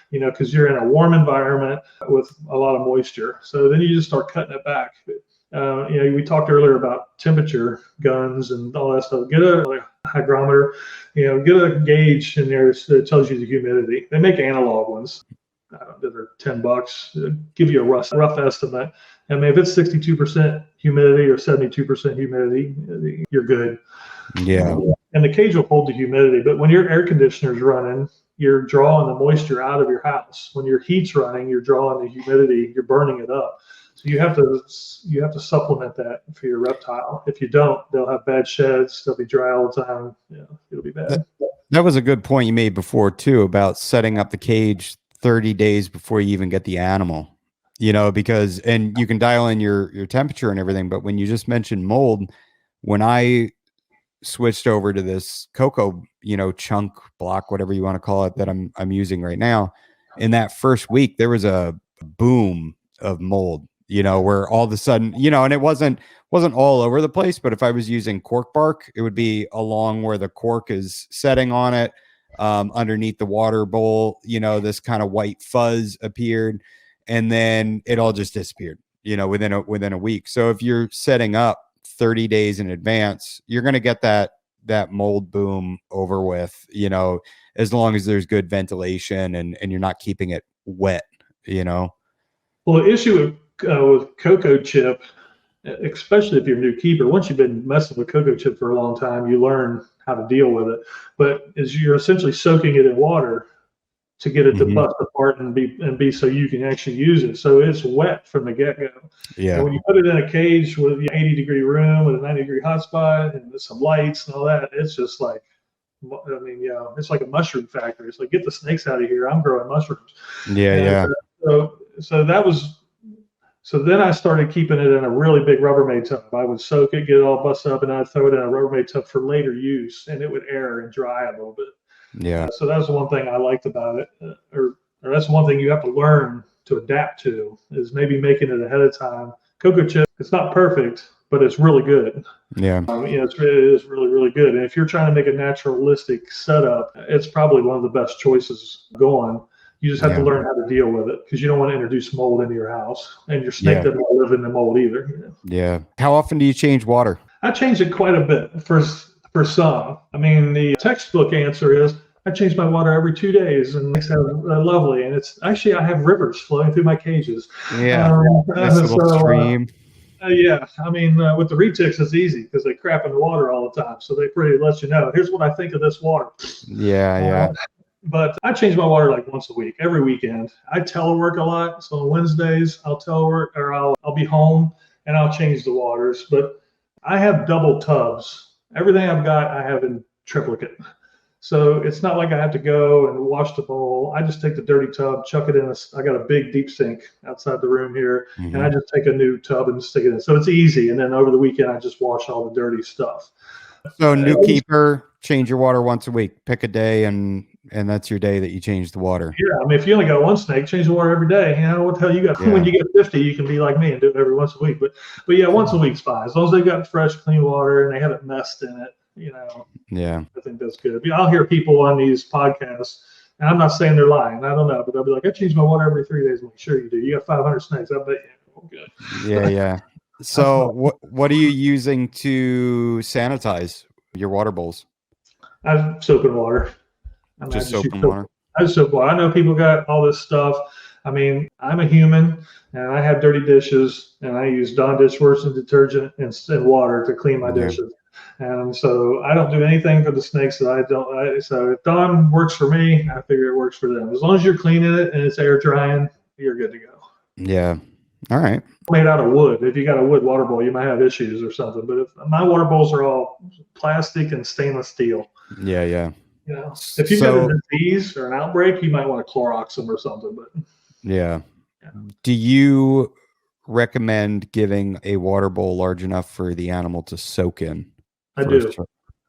because you're in a warm environment with a lot of moisture. So then you just start cutting it back. We talked earlier about temperature guns and all that stuff. Get a hygrometer, get a gauge in there that tells you the humidity. They make analog ones that are $10. Give you a rough estimate. If it's 62% humidity or 72% humidity, you're good. Yeah. And the cage will hold the humidity, but when your air conditioner's running, you're drawing the moisture out of your house. When your heat's running, you're drawing the humidity, you're burning it up. So you have to supplement that for your reptile. If you don't, they'll have bad sheds. They'll be dry all the time. It'll be bad. That was a good point you made before too, about setting up the cage 30 days before you even get the animal. because, and you can dial in your temperature and everything. But when you just mentioned mold, when I switched over to this cocoa, chunk block, whatever you want to call it, that I'm using right now, in that first week, there was a boom of mold, where all of a sudden, and it wasn't all over the place, but if I was using cork bark, it would be along where the cork is setting on it, underneath the water bowl, this kind of white fuzz appeared, and then it all just disappeared, within a week. So if you're setting up 30 days in advance, you're going to get that mold boom over with, as long as there's good ventilation and you're not keeping it wet, Well, the issue with cocoa chip, especially if you're a new keeper, once you've been messing with cocoa chip for a long time, you learn how to deal with it. But as you're essentially soaking it in water to get it to bust apart and be so you can actually use it. So it's wet from the get-go. Yeah. And when you put it in a cage with an 80-degree room with a 90-degree hotspot and some lights and all that, it's just like, it's like a mushroom factory. It's like, get the snakes out of here. I'm growing mushrooms. Yeah. So then I started keeping it in a really big Rubbermaid tub. I would soak it, get it all busted up, and I'd throw it in a Rubbermaid tub for later use, and it would air and dry a little bit. Yeah. So that's the one thing I liked about it, or that's one thing you have to learn to adapt to, is maybe making it ahead of time. Cocoa chip, it's not perfect, but it's really good. Yeah. It is really, really good. And if you're trying to make a naturalistic setup, it's probably one of the best choices going. You just have to learn how to deal with it, because you don't want to introduce mold into your house, and your snake doesn't live in the mold either. Yeah. How often do you change water? I change it quite a bit for some. The textbook answer is I change my water every 2 days, and it's lovely. And it's actually, I have rivers flowing through my cages. Yeah. Nice little stream. With the retics, it's easy because they crap in the water all the time. So they pretty let you know, here's what I think of this water. Yeah. But I change my water like once a week, every weekend. I telework a lot. So on Wednesdays, I'll telework, or I'll be home and I'll change the waters. But I have double tubs. Everything I've got, I have in triplicate. So it's not like I have to go and wash the bowl. I just take the dirty tub, chuck it in. I got a big deep sink outside the room here, and I just take a new tub and stick it in. So it's easy. And then over the weekend, I just wash all the dirty stuff. So new keeper, change your water once a week. Pick a day, and that's your day that you change the water. Yeah, if you only got one snake, change the water every day. What the hell you got? Yeah. When you get 50, you can be like me and do it every once a week. But yeah, once a week's fine, as long as they've got fresh, clean water and they haven't messed in it. Yeah, I think that's good. I'll hear people on these podcasts, and I'm not saying they're lying. I don't know, but they'll be like, I change my water every 3 days. I'm like, sure you do. You got 500 snakes. I bet you. Oh, good. Yeah. So what are you using to sanitize your water bowls? I have soap and water. Just soap and water? I have soap and water. I know people got all this stuff. I'm a human, and I have dirty dishes, and I use Dawn dishwashing detergent and water to clean my dishes. And so I don't do anything for the snakes that I don't. So if Dawn works for me, I figure it works for them. As long as you're cleaning it and it's air drying, you're good to go. Yeah. All right. Made out of wood. If you got a wood water bowl, you might have issues or something. But if my water bowls are all plastic and stainless steel. Yeah. If you've got a disease or an outbreak, you might want to Clorox them or something. But yeah. Do you recommend giving a water bowl large enough for the animal to soak in? I do.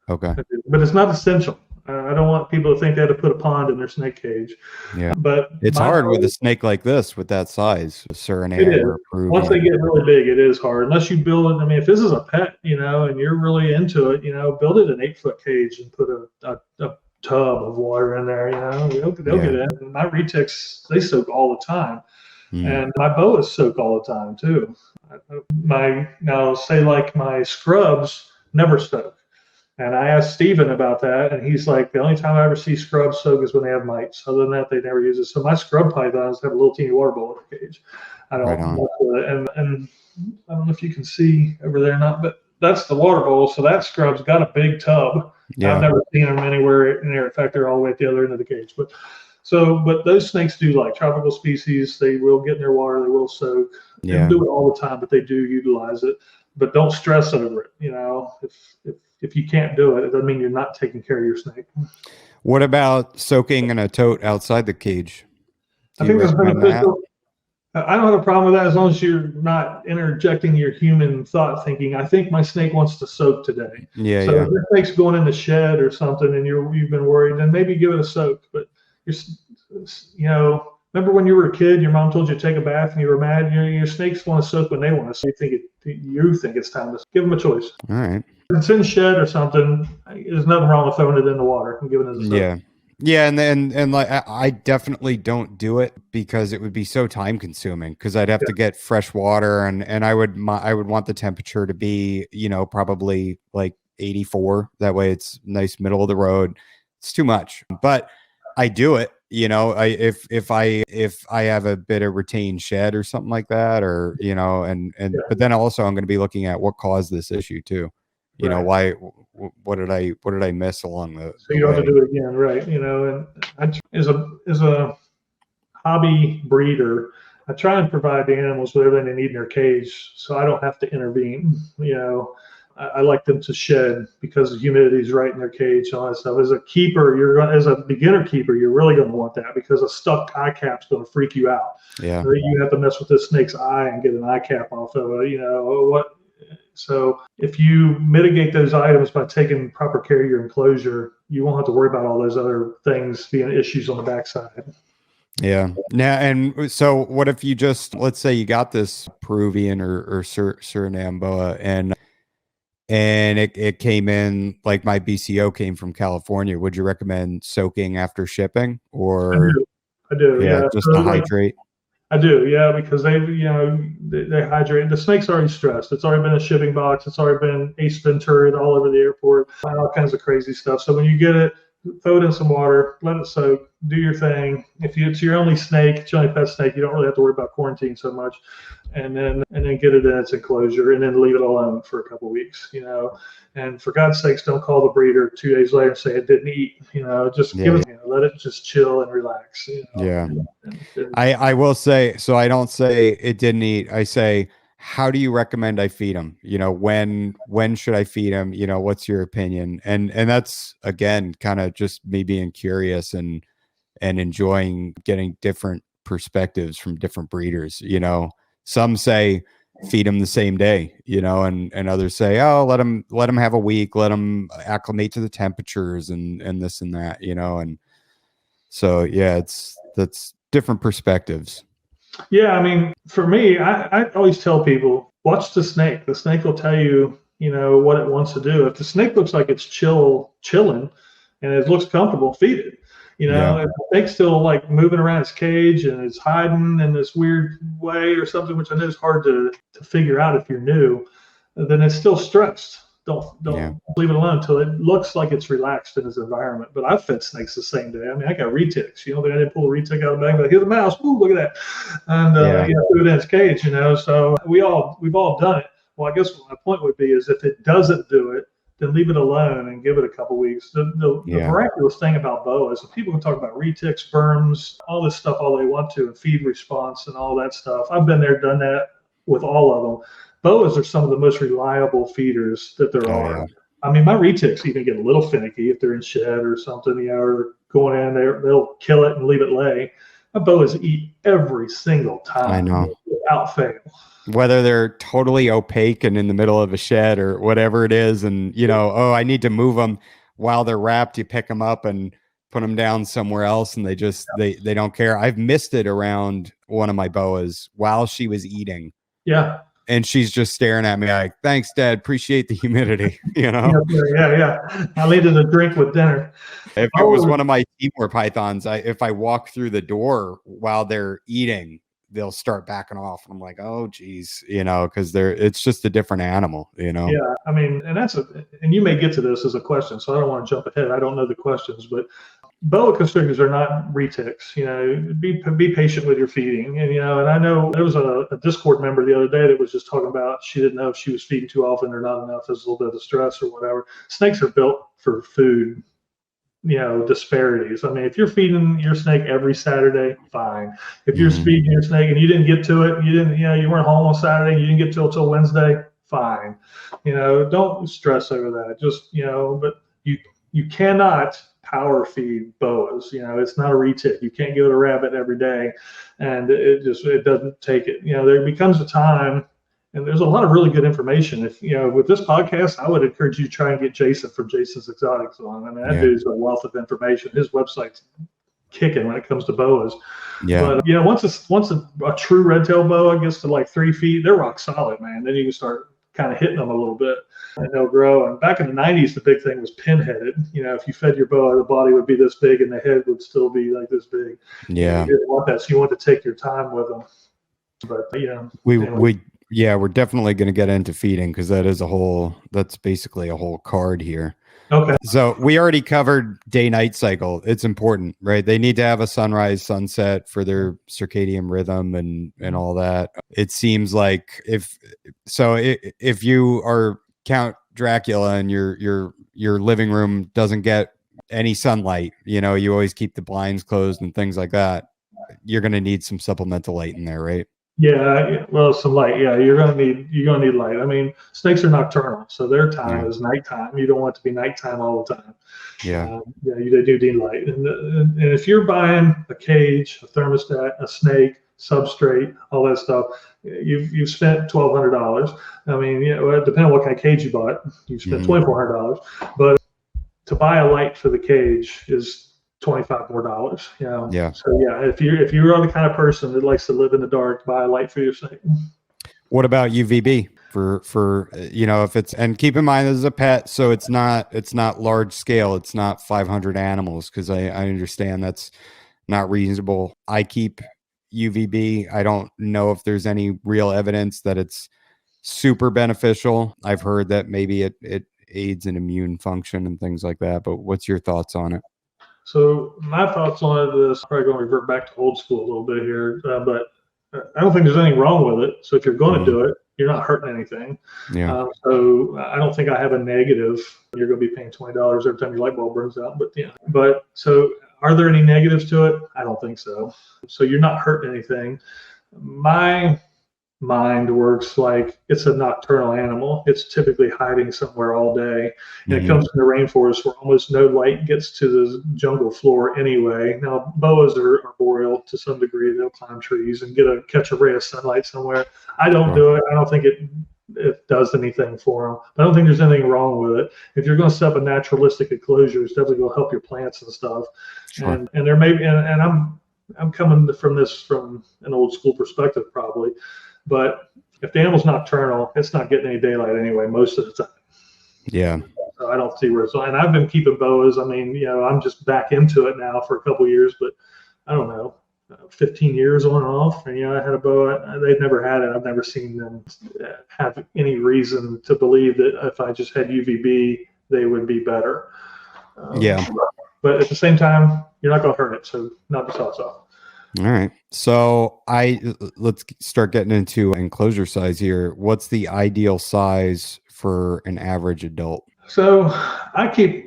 Okay. I do. But it's not essential. I don't want people to think they have to put a pond in their snake cage. Yeah. But it's hard with a snake like this, with that size, Surinam or Peruvian. Once they get really big, it is hard. Unless you build it. If this is a pet, and you're really into it, build it an 8-foot cage and put a tub of water in there, they'll get in. My retics, they soak all the time. And my boas soak all the time too. My scrubs never soak. And I asked Steven about that, and he's like, the only time I ever see scrubs soak is when they have mites. Other than that, they never use it. So my scrub pythons have a little teeny water bowl in the cage. I don't mess with it. And I don't know if you can see over there or not, but that's the water bowl. So that scrub's got a big tub. Yeah. I've never seen them anywhere in there. In fact, they're all the way at the other end of the cage. But those snakes do, like tropical species, they will get in their water, they will soak. They don't do it all the time, but they do utilize it. But don't stress over it. If you can't do it, it doesn't mean you're not taking care of your snake. What about soaking in a tote outside the cage? I think that's beneficial. I don't have a problem with that as long as you're not interjecting your human thought thinking. I think my snake wants to soak today. Yeah, so yeah. if your snake's going in the shed or something and you've been worried, then maybe give it a soak. But remember when you were a kid, your mom told you to take a bath and you were mad? Your snakes want to soak when they want to. So you think it's time to give them a choice. All right. If it's in the shed or something, there's nothing wrong with throwing it in the water and giving it a soak. Yeah. Yeah, and like I definitely don't do it because it would be so time consuming because I'd have to get fresh water and I would want the temperature to be, probably like 84. That way it's nice middle of the road. It's too much. But I do it, if I have a bit of retained shed or something like that, or but then also I'm going to be looking at what caused this issue too. Why? What did I miss along the? So you don't have to do it again, right? And as a hobby breeder, I try and provide the animals with everything they need in their cage, so I don't have to intervene. I like them to shed because the humidity is right in their cage and all that stuff. As a keeper, as a beginner keeper, you're really going to want that because a stuck eye cap's going to freak you out. Yeah. So you have to mess with this snake's eye and get an eye cap off of it. So if you mitigate those items by taking proper care of your enclosure, you won't have to worry about all those other things being issues on the backside. Yeah. Now, and so what if you let's say you got this Peruvian or Surinam boa and it came in, like my BCO came from California. Would you recommend soaking after shipping or? I do. Yeah. Just to hydrate. I do, yeah, because they hydrate. The snake's already stressed. It's already been a shipping box. It's already been Ace Ventura all over the airport, all kinds of crazy stuff. So when you get it, throw it in some water, let it soak, do your thing. If it's your only snake, it's your only pet snake, you don't really have to worry about quarantine so much. And then get it in its enclosure and then leave it alone for a couple of weeks, And for God's sakes, don't call the breeder 2 days later and say it didn't eat. Just give it, let it just chill and relax. Yeah. I will say, so I don't say it didn't eat. I say, how do you recommend I feed them? When should I feed them? What's your opinion? And that's, again, kind of just me being curious and enjoying getting different perspectives from different breeders. Some say feed them the same day, and others say, oh, let them have a week, let them acclimate to the temperatures and this and that, and so, yeah, that's different perspectives. Yeah. I mean, for me, I always tell people, watch the snake. The snake will tell you, what it wants to do. If the snake looks like it's chilling and it looks comfortable, feed it. If the snake's still like moving around its cage and it's hiding in this weird way or something, which I know is hard to figure out if you're new, then it's still stressed. Don't leave it alone until it looks like it's relaxed in its environment. But I've fed snakes the same day. I mean, I got retics. I didn't pull a retic out of the bag, but here's a mouse. Ooh, look at that. And put it in its cage. So we've all done it. Well, I guess my point would be is if it doesn't do it, then leave it alone and give it a couple weeks. The miraculous thing about boas is people can talk about retics, burns, all this stuff all they want to, and feed response and all that stuff. I've been there, done that with all of them. Boas are some of the most reliable feeders that there are. Yeah. I mean, my retics even get a little finicky if they're in shed or something, or going in there, they'll kill it and leave it lay. My boas eat every single time. I know. Without fail. Whether they're totally opaque and in the middle of a shed or whatever it is, and I need to move them while they're wrapped. You pick them up and put them down somewhere else, and they don't care. I've missed it around one of my boas while she was eating. Yeah. And she's just staring at me like, thanks, Dad. Appreciate the humidity. Yeah. I needed a drink with dinner. If it was one of my Timor pythons, if I walk through the door while they're eating, they'll start backing off. And I'm like, oh, geez, because it's just a different animal, Yeah. I mean, and you may get to this as a question, so I don't want to jump ahead. I don't know the questions, but boa constrictors are not retics. Be patient with your feeding. And I know there was a Discord member the other day that was just talking about she didn't know if she was feeding too often or not enough. There's a little bit of stress or whatever. Snakes are built for food, disparities. I mean, if you're feeding your snake every Saturday, fine. If you're feeding your snake and you didn't get to it, you weren't home on Saturday, you didn't get to it till Wednesday, fine. Don't stress over that. Just, but you cannot power feed boas. It's not a retic. You can't give it a rabbit every day, and it doesn't take it. There becomes a time, and there's a lot of really good information. If with this podcast, I would encourage you to try and get Jason from Jason's Exotics on. I mean, that dude's a wealth of information. His website's kicking when it comes to boas. But once a true red-tailed boa gets to like 3 feet, they're rock solid, man. Then you can start kind of hitting them a little bit, and they'll grow. And back in the 90s, the big thing was pin-headed. If you fed your boa, the body would be this big and the head would still be like this big. Yeah. You didn't want that, so you want to take your time with them. But we're definitely going to get into feeding, because that's basically a whole card here. Okay. So we already covered day-night cycle. It's important, right? They need to have a sunrise, sunset for their circadian rhythm and all that. It seems like if you are Count Dracula and your living room doesn't get any sunlight, you always keep the blinds closed and things like that, you're going to need some supplemental light in there, right? Yeah, well, some light. Yeah, you're gonna need light. I mean, snakes are nocturnal, so their time is nighttime. You don't want it to be nighttime all the time. Yeah. They do need light. And if you're buying a cage, a thermostat, a snake, substrate, all that stuff, you've spent $1,200. I mean, depending on what kind of cage you bought, you spent $2,400. But to buy a light for the cage is $25 more. Yeah. So if you are the kind of person that likes to live in the dark, buy a light for your snake. What about UVB for if it's, and keep in mind this is a pet, so it's not large scale. It's not 500 animals, because I understand that's not reasonable. I keep UVB. I don't know if there's any real evidence that it's super beneficial. I've heard that maybe it aids in immune function and things like that. But what's your thoughts on it? So my thoughts on it is probably going to revert back to old school a little bit here, but I don't think there's anything wrong with it. So if you're going to do it, you're not hurting anything. Yeah. So I don't think I have a negative. You're going to be paying $20 every time your light bulb burns out. But so are there any negatives to it? I don't think so. So you're not hurting anything. My mind works like it's a nocturnal animal. It's typically hiding somewhere all day, and it comes from the rainforest where almost no light gets to the jungle floor anyway. Now boas are arboreal to some degree. They'll climb trees and catch a ray of sunlight somewhere. I don't do it. I don't think it does anything for them. I don't think there's anything wrong with it. If you're going to set up a naturalistic enclosure, it's definitely going to help your plants and stuff. Sure. And there may be, and I'm coming from an old school perspective probably. But if the animal's nocturnal, it's not getting any daylight anyway most of the time. Yeah. So I don't see where it's going. And I've been keeping boas. I mean, I'm just back into it now for a couple of years, but I don't know, 15 years on and off. And I had a boa. They've never had it. I've never seen them have any reason to believe that if I just had UVB, they would be better. But at the same time, you're not going to hurt it. So knock the socks off. All right. So let's start getting into enclosure size here. What's the ideal size for an average adult? So I keep,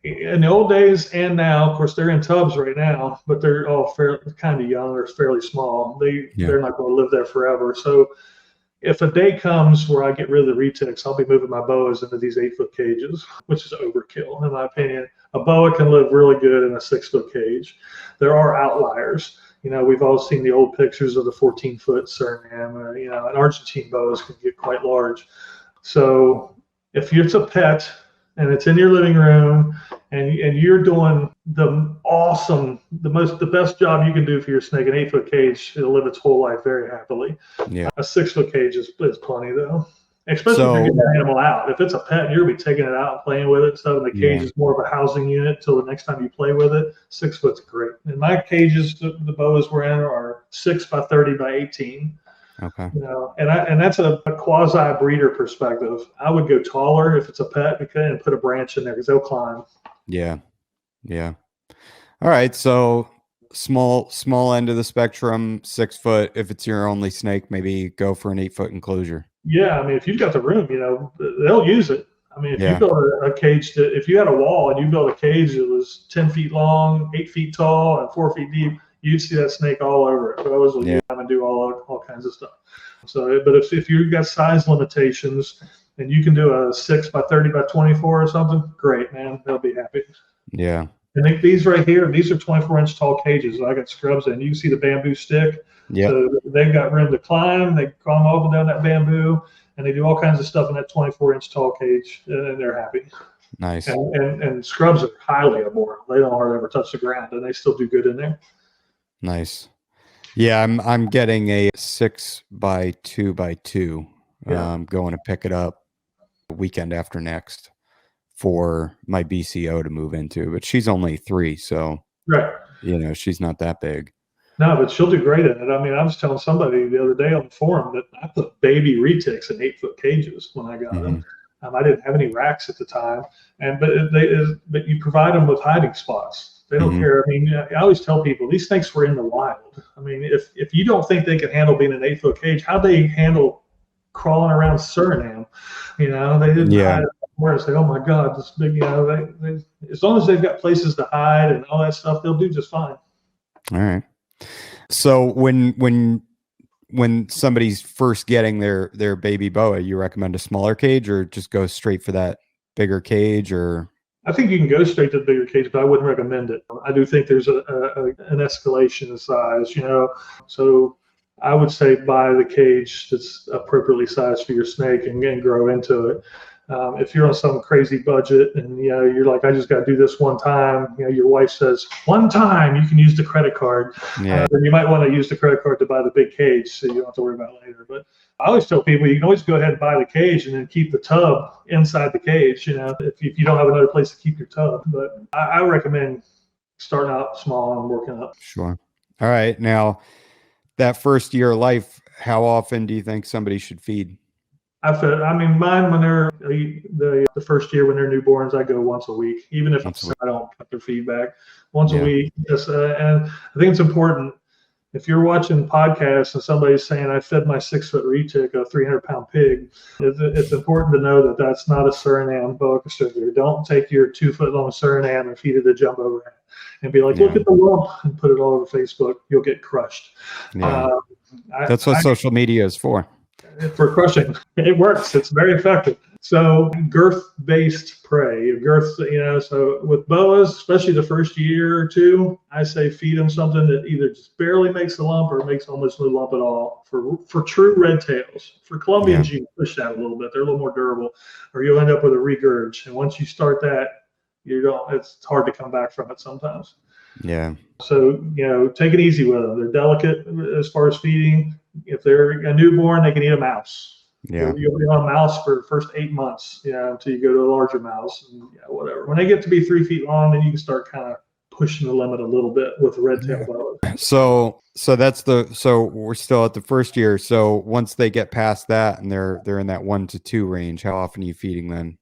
in the old days and now, of course, they're in tubs right now, but they're all kind of young or fairly small. They're not going to live there forever. So if a day comes where I get rid of the retics, I'll be moving my boas into these 8-foot cages, which is overkill in my opinion. A boa can live really good in a 6-foot cage. There are outliers. We've all seen the old pictures of the 14-foot Surinam. And Argentine boas can get quite large. So if it's a pet and it's in your living room and you're doing the best job you can do for your snake, an 8-foot cage, it'll live its whole life very happily. Yeah. A 6-foot cage is plenty though. Especially if you're getting the animal out. If it's a pet, you're going to be taking it out and playing with it. So the cage is more of a housing unit till the next time you play with it. 6 foot's great. And my cages, the boas we're in are 6 by 30 by 18. Okay. And that's a quasi breeder perspective. I would go taller if it's a pet and put a branch in there because they'll climb. Yeah. Yeah. All right. So small end of the spectrum, 6 foot. If it's your only snake, maybe go for an 8-foot enclosure. Yeah, I mean, if you've got the room, they'll use it. I mean, if you build a cage, if you had a wall and you built a cage that was 10 feet long, 8 feet tall, and 4 feet deep, you'd see that snake all over it. Boas will come and do all kinds of stuff. So, but if you've got size limitations, and you can do a 6 by 30 by 24 or something, great, man. They'll be happy. Yeah. And these right here, these are 24-inch tall cages. I got scrubs in. You can see the bamboo stick. Yeah. So they've got room to climb. They climb up and down that bamboo, and they do all kinds of stuff in that 24-inch tall cage, and they're happy. Nice. And scrubs are highly immoral. They don't hardly ever touch the ground, and they still do good in there. Nice. Yeah, I'm getting a 6 by 2 by 2. Yeah. Going to pick it up weekend after next for my BCO to move into, but she's only 3, so right. You know, she's not that big. No, but she'll do great in it. I mean, I was telling somebody the other day on the forum that I put baby retics in 8-foot cages when I got them. I didn't have any racks at the time, but you provide them with hiding spots. They don't care. I mean, I always tell people these snakes were in the wild. I mean, if you don't think they can handle being in an 8-foot cage, how'd they handle crawling around Surinam? You know, they didn't hide somewhere and say, "Oh my God, this big." You know, they as long as they've got places to hide and all that stuff, they'll do just fine. All right. So when somebody's first getting their baby boa, you recommend a smaller cage or just go straight for that bigger cage? Or I think you can go straight to the bigger cage, but I wouldn't recommend it. I do think there's an escalation in size, you know. So I would say buy the cage that's appropriately sized for your snake and grow into it. If you're on some crazy budget and you know you're like, I just got to do this one time, you know, your wife says one time you can use the credit card, then you might want to use the credit card to buy the big cage so you don't have to worry about it later. But I always tell people you can always go ahead and buy the cage and then keep the tub inside the cage, you know, if you don't have another place to keep your tub. But I recommend starting out small and working up. Sure. All right. Now, that first year of life, how often do you think somebody should feed? I mean, mine when they're the first year when they're newborns, I go once a week, even if I don't cut their feedback once a week. Just, and I think it's important if you're watching podcasts and somebody's saying I fed my 6-foot retic a 300-pound pig, it's important to know that that's not a Surinam boa constrictor. Don't take your 2-foot-long Surinam and feed it a jumbo rat and be like, look at the lump and put it all over Facebook. You'll get crushed. Yeah. That's what social media is for. For crushing. It works. It's very effective. So girth-based prey, girth, you know, so with boas, especially the first year or two, I say feed them something that either just barely makes a lump or makes almost no lump at all. For true red tails, for Colombians, you can push that a little bit. They're a little more durable, or you'll end up with a regurg. And once you start that, it's hard to come back from it sometimes. Yeah. So, you know, take it easy with them. They're delicate as far as feeding. If they're a newborn, they can eat a mouse. Yeah. You'll be on a mouse for the first 8 months, you know, until you go to a larger mouse and whatever. When they get to be 3 feet long, then you can start kind of pushing the limit a little bit with the red tail boa. So we're still at the first year. So once they get past that and they're in that 1 to 2 range, how often are you feeding then?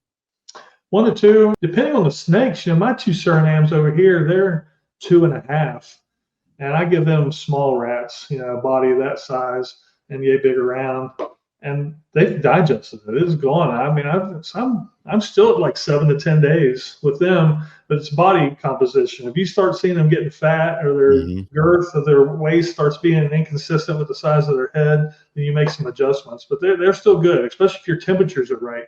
1 to 2, depending on the snakes. You know, my 2 Surinams over here, they're 2.5, and I give them small rats, you know, body of that size and yay big around, and they've digested it. It's gone. I mean, I'm still at like 7 to 10 days with them, but it's body composition. If you start seeing them getting fat or their girth or their waist starts being inconsistent with the size of their head, then you make some adjustments. But they're still good, especially if your temperatures are right.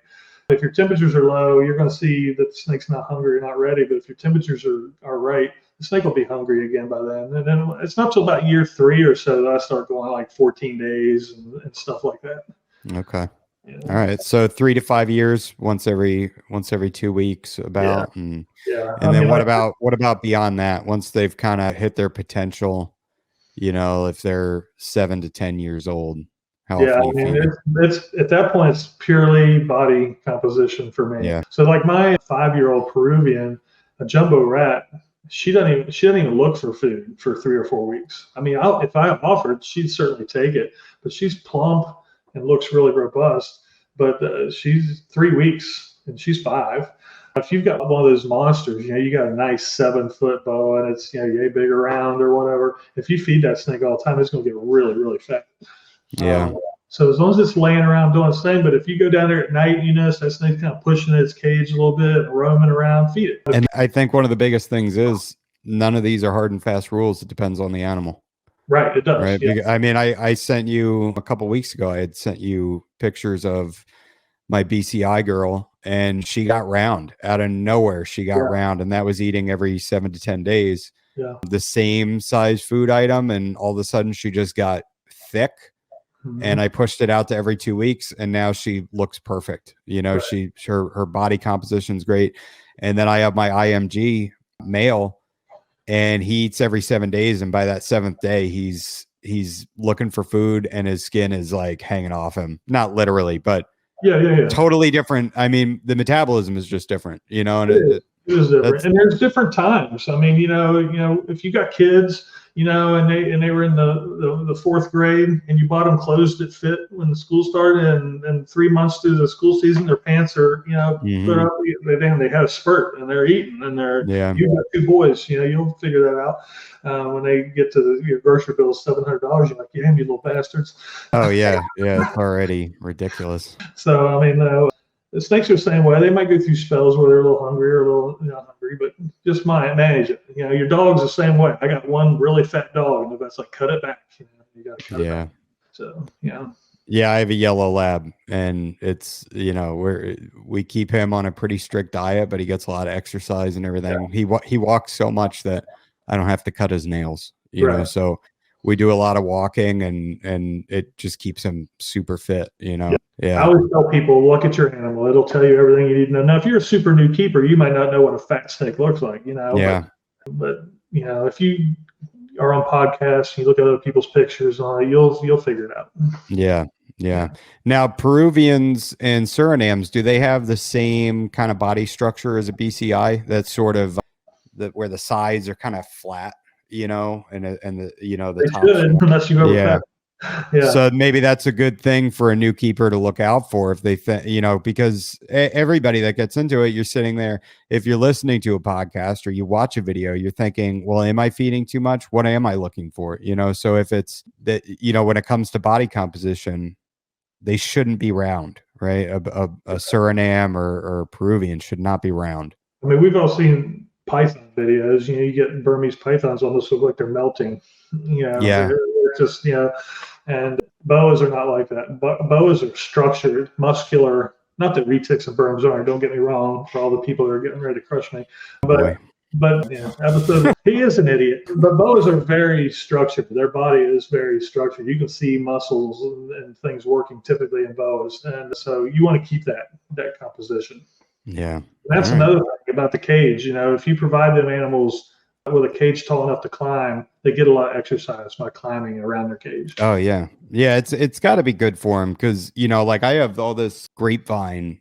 If your temperatures are low, you're going to see that the snake's not hungry or not ready. But if your temperatures are right, the snake will be hungry again by then. And then it's not till about year 3 or so that I start going like 14 days and stuff like that. Okay. Yeah. All right. So 3 to 5 years, once every 2 weeks about. And then what about beyond that? Once they've kind of hit their potential, you know, if they're 7 to 10 years old. I mean, it's at that point, it's purely body composition for me. Yeah. So like my 5-year-old Peruvian, a jumbo rat, she doesn't even look for food for 3 or 4 weeks. I mean, if I offered, she'd certainly take it, but she's plump and looks really robust. But she's 3 weeks and she's 5. If you've got one of those monsters, you know, you got a nice 7-foot boa and it's, you know, yay big around or whatever. If you feed that snake all the time, it's going to get really, really fat. Yeah. So as long as it's laying around doing its thing, but if you go down there at night, you notice that snake's kind of pushing its cage a little bit, roaming around, feed it. And I think one of the biggest things is none of these are hard and fast rules. It depends on the animal. Right, it does. Right. Yeah. I mean, I sent you a couple weeks ago, I had sent you pictures of my BCI girl, and she got round out of nowhere. She got round, and that was eating every 7 to 10 days. Yeah. The same size food item, and all of a sudden she just got thick. And I pushed it out to every 2 weeks, and now she looks perfect. You know, her body composition's great. And then I have my IMG male, and he eats every 7 days, and by that 7th day he's looking for food, and his skin is like hanging off him. Not literally, but totally different. I mean, the metabolism is just different, you know, and it is different. And there's different times. I mean, you know, if you got kids, you know, and they were in the 4th grade, and you bought them clothes that fit when the school started, and 3 months through the school season, their pants are, you know, put up, they had a spurt, and they're eating, and you got 2 boys, you know, you'll figure that out. When they get to your grocery bill is $700, you're like, yeah, you little bastards. Oh yeah, it's already ridiculous. So I mean, the snakes are the same way. They might go through spells where they're a little hungry or a little not hungry, but just manage it. You know, your dog's the same way. I got one really fat dog, and that's like, cut it back. You know, you got to cut it back. So yeah, I have a yellow lab, and it's, you know, we keep him on a pretty strict diet, but he gets a lot of exercise and everything. He walks so much that I don't have to cut his nails, you know, so we do a lot of walking, and it just keeps him super fit, you know. Yeah. I always tell people, look at your animal. It'll tell you everything you need to know. Now, if you're a super new keeper, you might not know what a fat snake looks like, you know. Yeah. But you know, if you are on podcasts, you look at other people's pictures and all that, you'll figure it out. Yeah. Now, Peruvians and Surinams, do they have the same kind of body structure as a BCI? That's sort of where the sides are kind of flat, you know, and the, you know, the top. Unless you go So maybe that's a good thing for a new keeper to look out for, if they you know, because everybody that gets into it, you're sitting there, if you're listening to a podcast or you watch a video, you're thinking, well, am I feeding too much? What am I looking for? You know, so if it's that, you know, when it comes to body composition, they shouldn't be round, right? A Surinam or Peruvian should not be round. I mean, we've all seen python videos. You know, you get Burmese pythons almost look like they're melting. You know, they're just, you know, and boas are not like that. Boas are structured, muscular. Not that retics and Burms aren't. Don't get me wrong. For all the people that are getting ready to crush me, but he is an idiot. But boas are very structured. Their body is very structured. You can see muscles and things working typically in boas, and so you want to keep that composition. Yeah, that's another thing about the cage. You know, if you provide them animals with a cage tall enough to climb, they get a lot of exercise by climbing around their cage. Oh yeah. It's got to be good for them, because, you know, like I have all this grapevine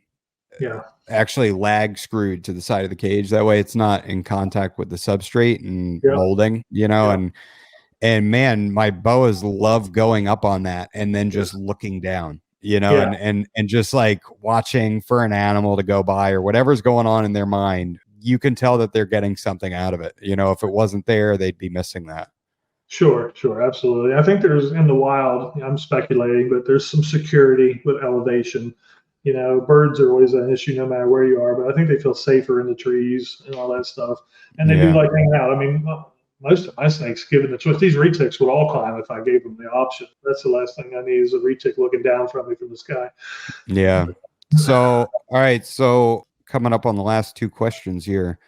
actually lag screwed to the side of the cage. That way it's not in contact with the substrate and molding, you know, and man, my boas love going up on that and then just looking down, you know, and just like watching for an animal to go by or whatever's going on in their mind. You can tell that they're getting something out of it. You know, if it wasn't there, they'd be missing that. Sure, absolutely. I think there's, in the wild, I'm speculating, but there's some security with elevation. You know, birds are always an issue no matter where you are, but I think they feel safer in the trees and all that stuff. And they do like hanging out. I mean, most of my snakes, given the choice, these retics would all climb if I gave them the option. That's the last thing I need, is a retic looking down from me from the sky. Yeah. So, all right. So coming up on the last 2 questions here.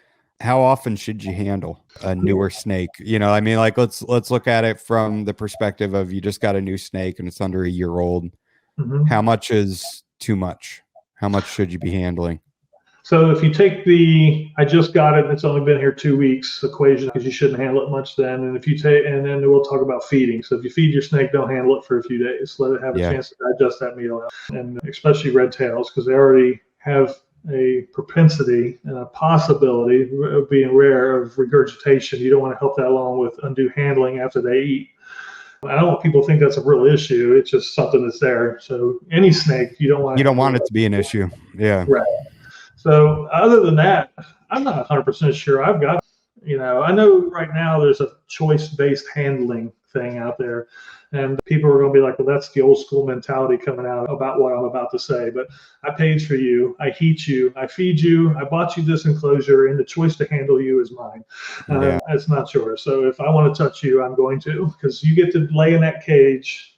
How often should you handle a newer snake? You know, I mean, like, let's look at it from the perspective of, you just got a new snake and it's under a year old. How much is too much? How much should you be handling? So if you take I just got it and it's only been here 2 weeks equation, because you shouldn't handle it much then. And if you and then we'll talk about feeding. So if you feed your snake, don't handle it for a few days. Let it have a chance to digest that meal, and especially red tails, because they already have a propensity and a possibility of being rare of regurgitation. You don't want to help that along with undue handling after they eat. I don't want people to think that's a real issue. It's just something that's there. So any snake, you don't want it to be an issue. Yeah. Right. So other than that, I'm not 100% sure. I've got, you know, I know right now there's a choice-based handling thing out there, and people are going to be like, well, that's the old school mentality coming out about what I'm about to say. But I paid for you, I heat you, I feed you, I bought you this enclosure, and the choice to handle you is mine. It's not yours. So if I want to touch you, I'm going to, because you get to lay in that cage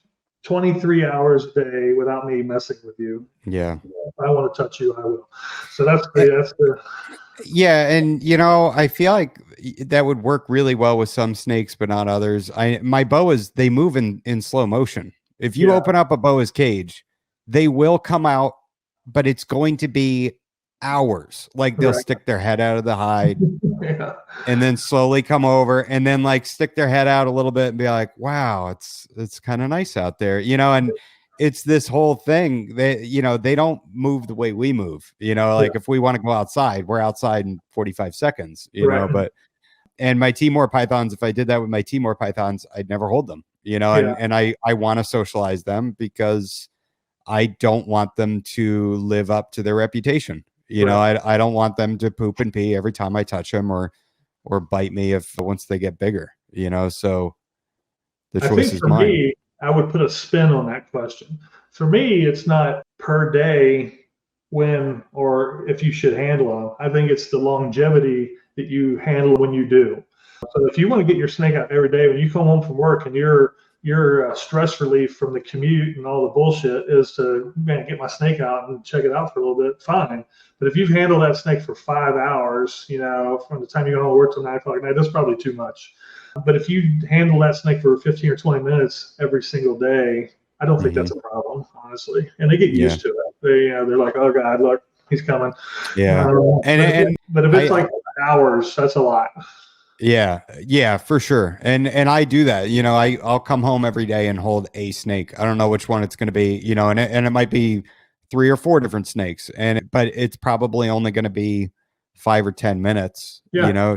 23 hours a day without me messing with you. Yeah. If I want to touch you, I will. So that's the Yeah, and I feel like that would work really well with some snakes, but not others. My boas, they move in slow motion. If you open up a boa's cage, they will come out, but it's going to be hours. Like they'll stick their head out of the hide and then slowly come over and then like stick their head out a little bit and be like, wow, it's kind of nice out there, and it's this whole thing that, they don't move the way we move, like if we want to go outside, we're outside in 45 seconds, and my Timor pythons, if I did that with my Timor pythons, I'd never hold them, and I want to socialize them because I don't want them to live up to their reputation. I don't want them to poop and pee every time I touch them or bite me once they get bigger, so the choice is mine. Me, I would put a spin on that question. For me, it's not per day when or if you should handle them. I think it's the longevity that you handle when you do. So if you want to get your snake out every day, when you come home from work and your stress relief from the commute and all the bullshit is to get my snake out and check it out for a little bit, fine. But if you've handled that snake for 5 hours, from the time you go home to work till 9 o'clock at night, that's probably too much. But if you handle that snake for 15 or 20 minutes every single day, I don't think that's a problem, honestly. And they get used to it. They're like, oh God, look, he's coming. Yeah. But if it's like hours, that's a lot. Yeah, for sure. And I do that, I'll come home every day and hold a snake. I don't know which one it's going to be, and it might be 3 or 4 different snakes, but it's probably only going to be 5 or 10 minutes,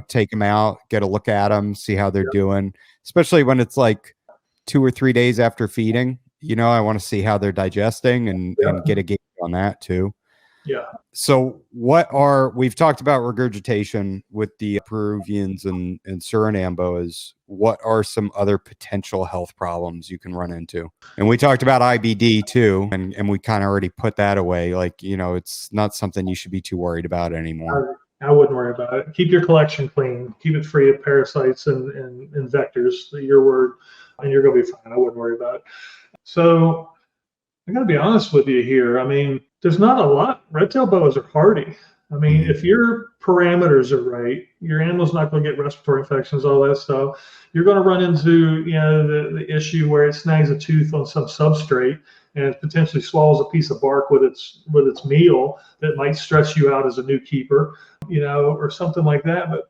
take them out, get a look at them, see how they're doing, especially when it's like 2 or 3 days after feeding, I want to see how they're digesting and get a gauge on that too. Yeah. So we've talked about regurgitation with the Peruvians and Surinam boas. What are some other potential health problems you can run into? And we talked about IBD too, and we kind of already put that away. Like, it's not something you should be too worried about anymore. I wouldn't worry about it. Keep your collection clean. Keep it free of parasites and vectors, your word, and you're going to be fine. I wouldn't worry about it. So I got to be honest with you here. I mean, there's not a lot. Red-tailed boas are hardy. I mean, if your parameters are right, your animal's not going to get respiratory infections, all that stuff. You're going to run into, the issue where it snags a tooth on some substrate and it potentially swallows a piece of bark with its meal that might stress you out as a new keeper, or something like that. But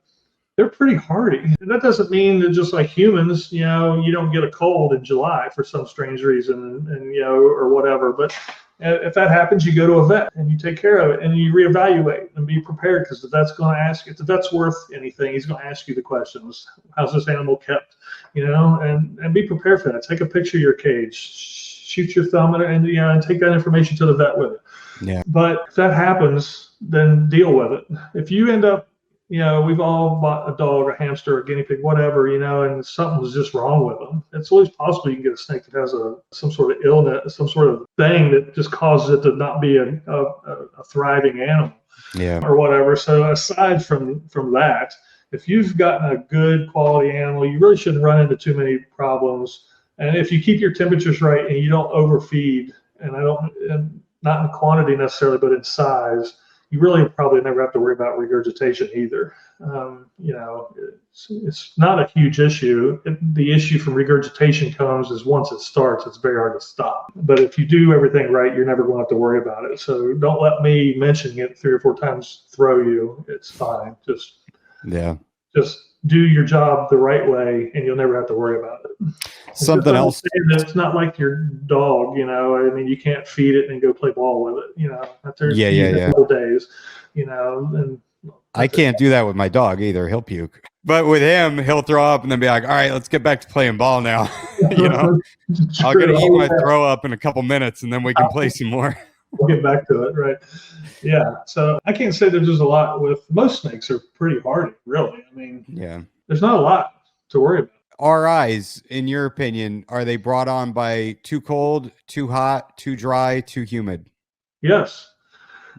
they're pretty hardy. And that doesn't mean that just like humans, you don't get a cold in July for some strange reason and or whatever. But if that happens, you go to a vet and you take care of it and you reevaluate and be prepared, because the vet's going to ask, if the vet's worth anything, he's going to ask you the questions. How's this animal kept? And be prepared for that. Take a picture of your cage, shoot your thumb at it, and take that information to the vet with it. Yeah. But if that happens, then deal with it. If you end up, we've all bought a dog, a hamster, a guinea pig, whatever, and something was just wrong with them. It's always possible you can get a snake that has some sort of illness, some sort of thing that just causes it to not be a thriving animal, or whatever. So aside from that, if you've gotten a good quality animal, you really shouldn't run into too many problems. And if you keep your temperatures right and you don't overfeed, and not in quantity necessarily, but in size, you really probably never have to worry about regurgitation either. It's not a huge issue. The issue from regurgitation comes is once it starts, it's very hard to stop. But if you do everything right, you're never going to have to worry about it. So don't let me mentioning it 3 or 4 times throw you. It's fine. Just do your job the right way, and you'll never have to worry about it. Something else. It's not like your dog, I mean, you can't feed it and go play ball with it, after a couple days, and I can't do that with my dog either. He'll puke. But with him, he'll throw up and then be like, all right, let's get back to playing ball now. I'll get to eat my throw up in a couple minutes and then we can play some more. We'll get back to it, right? Yeah. So I can't say there's just a lot with most snakes are pretty hardy, really. I mean, there's not a lot to worry about. RIs, in your opinion, are they brought on by too cold, too hot, too dry, too humid? Yes.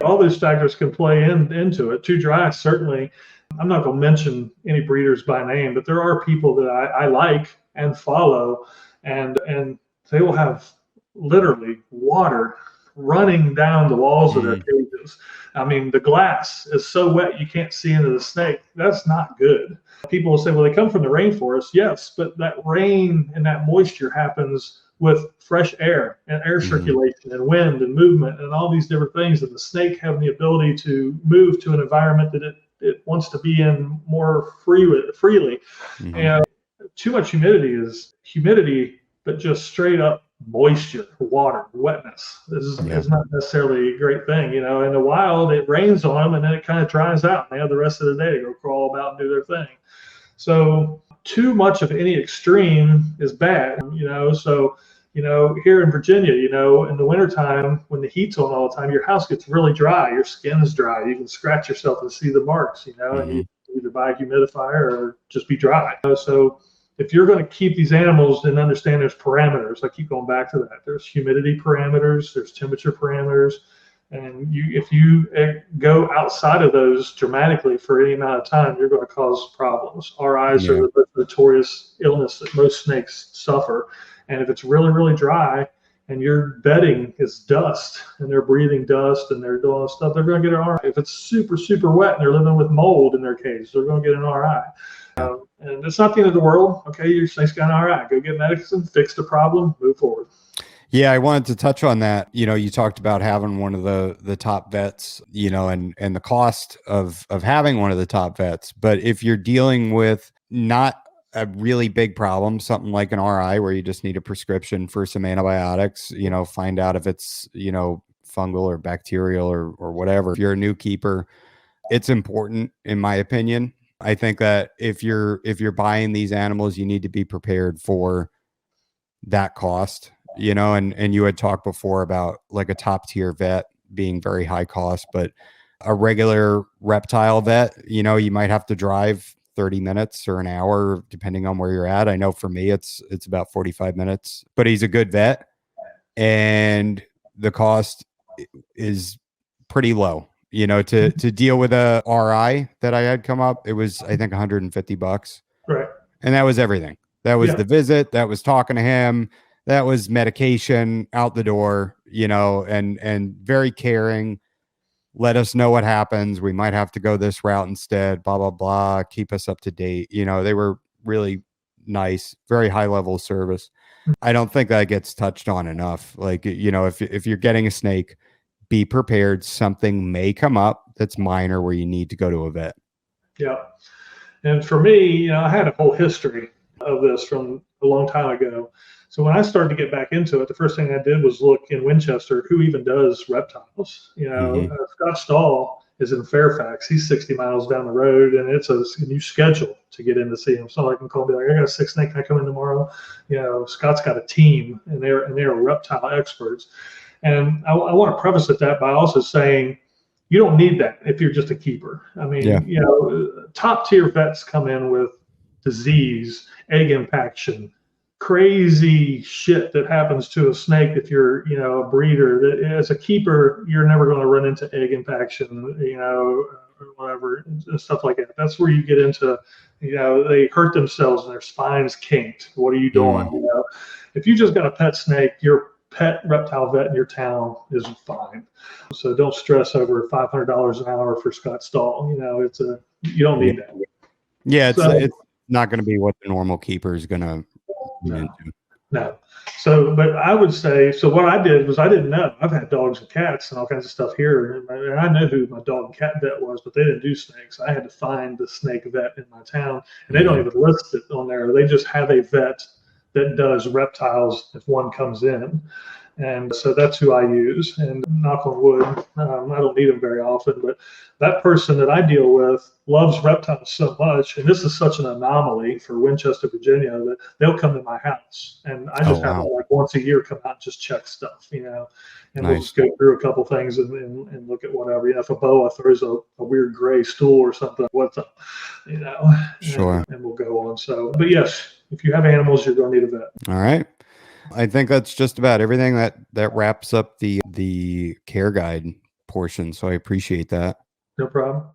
All these factors can play into it. Too dry, certainly. I'm not going to mention any breeders by name, but there are people that I like and follow, and they will have literally water running down the walls of their cages. I mean, the glass is so wet you can't see into the snake. That's not good. People will say, well, they come from the rainforest. Yes, but that rain and that moisture happens with fresh air and air circulation and wind and movement and all these different things. And the snake having the ability to move to an environment that it wants to be in more freely. And too much humidity is humidity, but just straight up moisture, water, wetness. This is not necessarily a great thing. In the wild, it rains on them and then it kind of dries out. And they have the rest of the day to go crawl about and do their thing. So too much of any extreme is bad, So, here in Virginia, in the wintertime, when the heat's on all the time, your house gets really dry. Your skin's dry. You can scratch yourself and see the marks, and you either buy a humidifier or just be dry. So if you're going to keep these animals, then understand there's parameters. I keep going back to that. There's humidity parameters, there's temperature parameters. And if you go outside of those dramatically for any amount of time, you're going to cause problems. RIs are the notorious illness that most snakes suffer. And if it's really, really dry and your bedding is dust and they're breathing dust and they're doing stuff, they're going to get an RI. If it's super, super wet and they're living with mold in their cage, they're going to get an RI. And it's not the end of the world. Okay, your snake's got an RI. Go get medicine, fix the problem, move forward. Yeah, I wanted to touch on that. You talked about having one of the top vets, and the cost of having one of the top vets. But if you're dealing with not a really big problem, something like an RI where you just need a prescription for some antibiotics, find out if it's, fungal or bacterial or whatever. If you're a new keeper, it's important, in my opinion. I think that if you're buying these animals, you need to be prepared for that cost. And you had talked before about like a top tier vet being very high cost, but a regular reptile vet, you might have to drive 30 minutes or an hour, depending on where you're at. I know for me, it's about 45 minutes, but he's a good vet and the cost is pretty low. To deal with a RI that I had come up, it was, I think, $150. Right. And that was everything. That was the visit. That was talking to him. That was medication out the door, and very caring. Let us know what happens. We might have to go this route instead, blah, blah, blah. Keep us up to date. They were really nice, very high level service. I don't think that gets touched on enough. Like, if you're getting a snake, be prepared. Something may come up that's minor where you need to go to a vet. Yeah. And for me, I had a whole history of this from a long time ago. So when I started to get back into it, the first thing I did was look in Winchester, who even does reptiles. Scott Stahl is in Fairfax. He's 60 miles down the road, and it's a new schedule to get in to see him. So I can call and be like, I got a sick snake. Can I come in tomorrow? Scott's got a team, and they're reptile experts. And I want to preface that by also saying, you don't need that if you're just a keeper. I mean, top tier vets come in with disease, egg impaction, crazy shit that happens to a snake if you're, a breeder. That as a keeper, you're never going to run into egg impaction, or whatever, stuff like that. That's where you get into, they hurt themselves and their spines kinked. What are you doing? If you just got a pet snake, your pet reptile vet in your town is fine. So don't stress over $500 an hour for Scott Stahl. You don't need that. Yeah, it's not going to be what the normal keeper is going to. No. So, but I would say, so what I did was I didn't know. I've had dogs and cats and all kinds of stuff here. And I know who my dog and cat vet was, but they didn't do snakes. I had to find the snake vet in my town. And they don't even list it on there. They just have a vet that does reptiles if one comes in. And so that's who I use. And knock on wood, I don't need them very often, but that person that I deal with loves reptiles so much. And this is such an anomaly for Winchester, Virginia, that they'll come to my house. And I just have like once a year come out and just check stuff, and we'll just go through a couple things and look at whatever. If a boa throws a weird gray stool or something, what's up, Sure. And we'll go on. So, but yes, if you have animals, you're going to need a vet. All right. I think that's just about everything that wraps up the care guide portion. So I appreciate that. No problem.